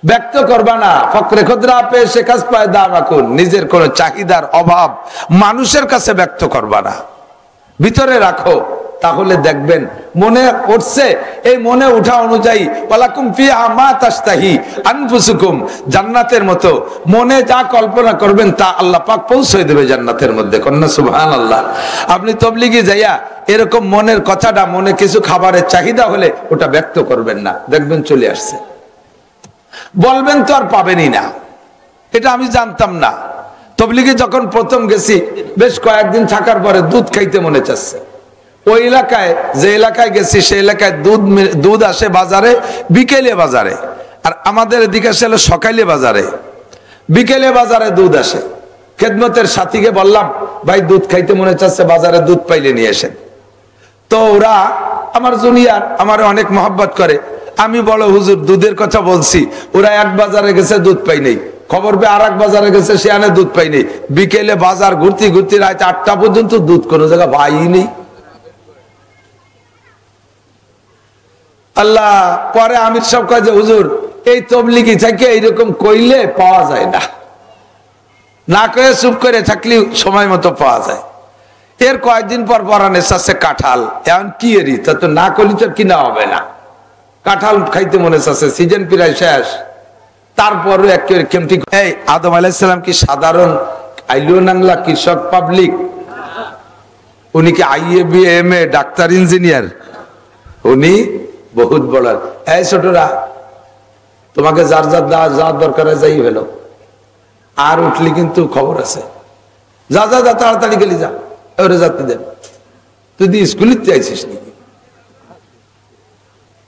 ব্যক্ত করবা না। ফকরে খুদরা পে শেখাস পায়দা রাখুন, নিজের কোন চাহিদার অভাব মানুষের কাছে ব্যক্ত করবা না, ভিতরে রাখো। তাহলে দেখবেন মনে উঠছে, এই মনে উঠা অনুযায়ী ওয়ালাকুম ফিহা মা তাশতাহি আনফুসুকুম, জান্নাতের মতো মনে যা কল্পনা করবেন তা আল্লাহ পাক পৌঁছে দেবে জান্নাতের মধ্যে। কন্যা সুবহানাল্লাহ। আপনি তবলিগে যাইয়া এরকম মনের কথাটা, মনে কিছু খাবারের চাহিদা হলে ওটা ব্যক্ত করবেন না, দেখবেন চলে আসছে। বলবেন তো আর পাবেনই না। এটা আমি জানতাম না। তবলিগে যখন প্রথম গেছি, বেশ কয়েকদিন থাকার পরে দুধ খাইতে মনে চাচ্ছে। ওই এলাকায়, যে এলাকায় গেছি সেই এলাকায় দুধ আসে বাজারে বিকেলে বাজারে, আর আমাদের এদিকে আসে সকালে বাজারে। বিকেলে বাজারে দুধ আসে। খেদমতের সাথীকে বললাম, ভাই দুধ খাইতে মনে চাচ্ছে, বাজারে দুধ পাইলে নিয়ে আসেন। তো ওরা আমার জুনিয়র, আমার অনেক মহব্বত করে। আমি বড় হুজুর দুধের কথা বলছি, ওরা এক বাজারে গেছে দুধ পাই নেই, খবর পেয়ে আর এক বাজারে গেছে, সেখানে দুধ পাই নেই। বিকেলে বাজার ঘুরতে ঘুরতে রাত 8টা পর্যন্ত দুধ কোনো জায়গা পাই নেই। আল্লাহ, পরে আমির সব কাজে হুজুর এই তবলিগি থেকে এইরকম কইলে পাওয়া যায় না, না কয়ে চুপ করে থাকলে সময় মতো পাওয়া যায়। এর কয়েকদিন পর পরানে চাচ্ছে কাঁঠাল, এখন কি এরি, তা তো না করলে তো কিনা হবে না। কাঁঠাল খাইতে মনে চাচ্ছে, সিজন প্রায় শেষ, তারপরে একেবারে কেমটি। এই আদম আলাইহিস সালাম কি সাধারণ আইলিও নাংলা কৃষক পাবলিক? উনি কি IA BA MA doctor engineer? উনি বহুত বড়। এই ছোটরা, তোমাকে যার যার যা দরকার যাই হলো, আর উঠলি কিন্তু খবর আছে, যা যা যা তাড়াতাড়ি গেলি যা, ওরে যাতে দেন। তুই দি স্কুলে চাইছিস নাকি?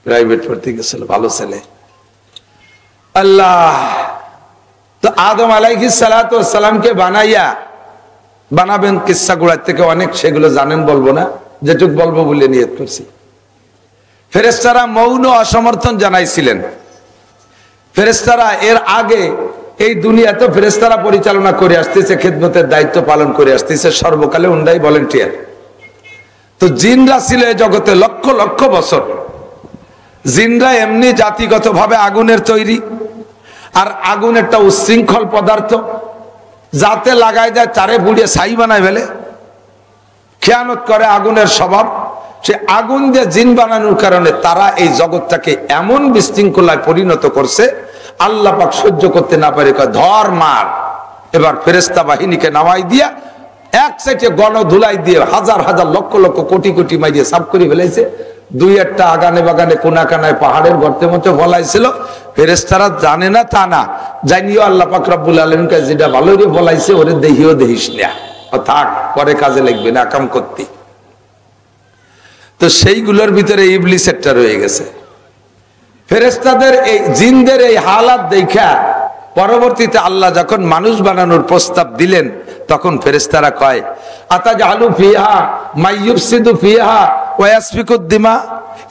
প্রাইভেট পড়তে গেছিল, ভালো ছেলে। আল্লাহ, তো আদম আলাইহিস সালাতু ওয়াস সালামকে বানাবেন কিসসা গুড়ার থেকে অনেক, সেগুলো জানেন, বলবো না, যেটুক বলবো বলে নিয়ত করছি। ফেরেশতারা মৌন অসমর্থন জানাইছিলেন। ফেরেশতারা এর আগে এই দুনিয়াতে ফেরেশতারা পরিচালনা করে আসতেছে, খেদমতের দায়িত্ব পালন করে আসতেছে, সর্বকালে উন্ডাই ভলেন্টিয়ার। তো জিনরা ছিল এই জগতে লক্ষ লক্ষ বছর। জিনরা এমনি জাতিগতভাবে আগুনের তৈরি, আর আগুন একটা উশৃঙ্খল পদার্থ, যাতে লাগাই দেয় তারে পুড়িয়ে ছাই বানায় ফেলে, খেয়ানত করে, আগুনের স্বভাব। সে আগুন দিয়ে জিন বানানোর কারণে তারা এই জগৎটাকে এমন বিশৃঙ্খলায় পরিণত করছে, আল্লাহ পাক সহ্য করতে না পারে, ধর মার। এবার ফেরেশতা বাহিনীকে নামাই দিয়া এক সাইডে গণধুলাই দিয়ে হাজার হাজার লক্ষ লক্ষ কোটি কোটি মাইরিয়ে সাফ করে ফেলাইছে। দুই একটা আগানে বাগানে কোনা কানায় পাহাড়ের গর্তে মতো বলাইছিল। ফেরেশতারা জানে না তা না, জানিও আল্লাহ পাক রব্বুল আলামিন যেটা ভালো রে বলাইছে, ওরে দেহিও দেহিস না। থাক, পরে কাজে লাগবে না কাম করতে। তো সেইগুলোর ভিতরে ইবলিস একটা রয়ে গেছে। ফেরেশতাদের এই জিনদের এই হালাত দেখা পরবর্তীতে আল্লাহ যখন মানুষ বানানোর প্রস্তাব দিলেন, তখন ফেরেশতারা কয় আতাজআলু ফিহা মাইয়ুফসিদু ফিহা ওয়া ইয়াসফিকুদ দিমা,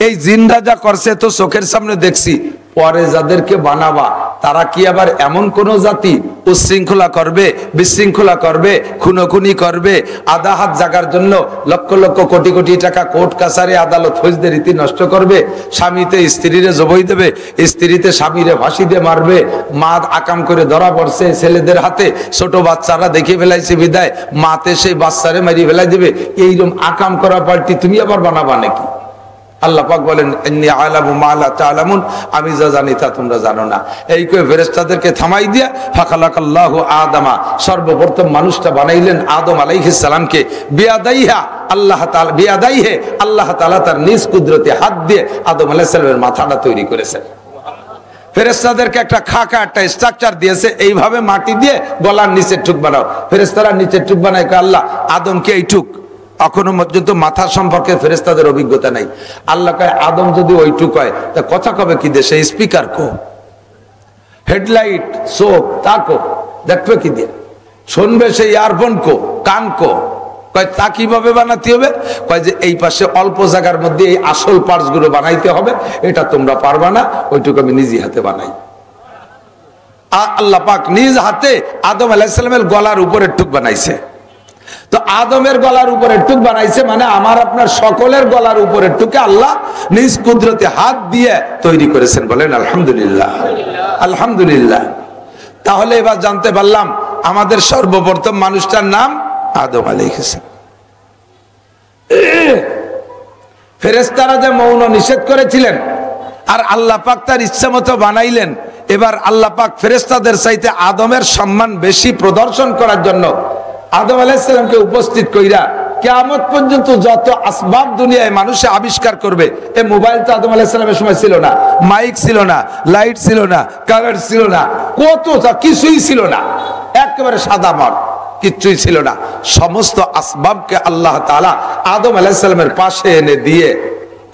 এই জিনরা যা করছে তো চোখের সামনে দেখছি, পরে যাদেরকে বানাবা তারা কি আবার এমন কোন জাতি উচ্ছৃঙ্খলা করবে, বিশৃঙ্খলা করবে, খুনোখুনি করবে, আধা হাত জাগার জন্য লক্ষ লক্ষ কোটি কোটি টাকা কোর্ট কাছারি আদালত ফৌজদের রীতি নষ্ট করবে, স্বামীতে স্ত্রীরে জবই দেবে, স্ত্রীতে স্বামীরে ফাঁসি দিয়ে মারবে, মা আকাম করে ধরা পড়ছে ছেলেদের হাতে, ছোট বাচ্চারা দেখে ফেলাইছে বিদায় মাতে সেই বাচ্চারে মারি ফেলাই দেবে, এইরকম আকাম করা পাল্টি তুমি আবার বানাবা নাকি? আল্লাহ পাক বলেন ইন্নী আ'লামু মা লা তা'লামুন, আমি যা জানি তা তোমরা জানো না। এই কয়ে ফেরেশতাদেরকে থামাই দিয়া ফাখালাকাল্লাহু আদামা, সর্বপ্রথম মানুষটা বানাইলেন আদম আলাইহিস সালামকে, বিয়াদাইহা আল্লাহ তাআলা, বিয়াদাইহে আল্লাহ তাআলা তার নিজ কুদরতে হাত দিয়ে আদম আলাইহিস সালামের মাথাটা তৈরি করেছেন। ফেরেশতাদেরকে একটা খাকা একটা স্ট্রাকচার দিয়েছে, এইভাবে মাটি দিয়ে গলার নিচের টুক বানাও। ফেরেশতারা নিচের টুক বানায়, আল্লাহ আদমকে এই টুক, এখনো পর্যন্ত মাথা সম্পর্কে ফেরেশতাদের অভিজ্ঞতা নাই। আল্লাহ কয় আদম যদি ওইটুক হয় তা কথা কবে কি দেশে? স্পিকার কো, হেডলাইট চোখ তাকো, দেখবে কি দিয়ে? শুনবে সেই ইয়ারফোন কো, কান কো। কয় তা কিভাবে বানাতে হবে? কয় যে এই পাশে অল্প জায়গার মধ্যে এই আসল পার্টস গুলো বানাইতে হবে, এটা তোমরা পারবা না, ওইটুকু আমি নিজে হাতে বানাই। আল্লাহ পাক নিজ হাতে আদম আলাইহিস সালামের গলার উপরের টুক বানাইছে। তো আদমের গলার উপরের টুক বানাইছে মানে আমার আপনার সকলের গলার উপরের টুকে আল্লাহ নিজ কুদরতে হাত দিয়ে তৈরি করেছেন। বলেন আলহামদুলিল্লাহ, আলহামদুলিল্লাহ। তাহলে এবার জানতে পারলাম আমাদের সর্বপ্রথম মানুষটার নাম আদম আলাইহিস সালাম। ফেরেশতারা যে মৌন নিষেধ করেছিলেন আর আল্লাহ পাক তার ইচ্ছা মতো বানাইলেন, এবার আল্লাহ পাক ফেরেশতাদের চাইতে আদমের সম্মান বেশি প্রদর্শন করার জন্য আদম আলাইহিস সালামকে উপস্থিত কইরা কিয়ামত পর্যন্ত যত আসবাব দুনিয়ায় মানুষে আবিষ্কার করবে, এই মোবাইল তো আদম আলাইহিস সালামের সময় ছিল না, মাইক ছিল না, লাইট ছিল না, কালার ছিল না, কিছুই ছিল না, একেবারে সাদা মাঠ, কিচ্ছুই ছিল না। সমস্ত আসবাবকে আল্লাহ তাআলা আদম আলাইহিস সালামের পাশে এনে দিয়ে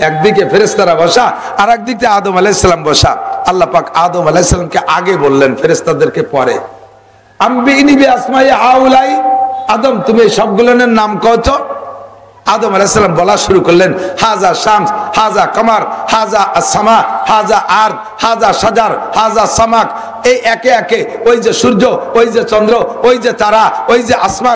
একদিকে ফেরেশতারা বসা আর একদিকে আদম আলাইহিস সালাম বসা। আল্লাহ পাক আদম আলাইহিস সালামকে আগে বললেন, ফেরেশতাদেরকে পরে। আম্বিনি বিআসমাই হাউলাই, আদম তুমি সবগুলোর নাম কও তো। আদম আলাইহিস সালাম বলা শুরু করলেন, হাজা শামস, হাজা কমার, হাজা আসসামা, হাজা আরদ, হাজা শাজার, হাজা সামাক। এই একে একে ওই যে সূর্য, ওই যে চন্দ্র, ওই যে তারা, ওই যে আসমান।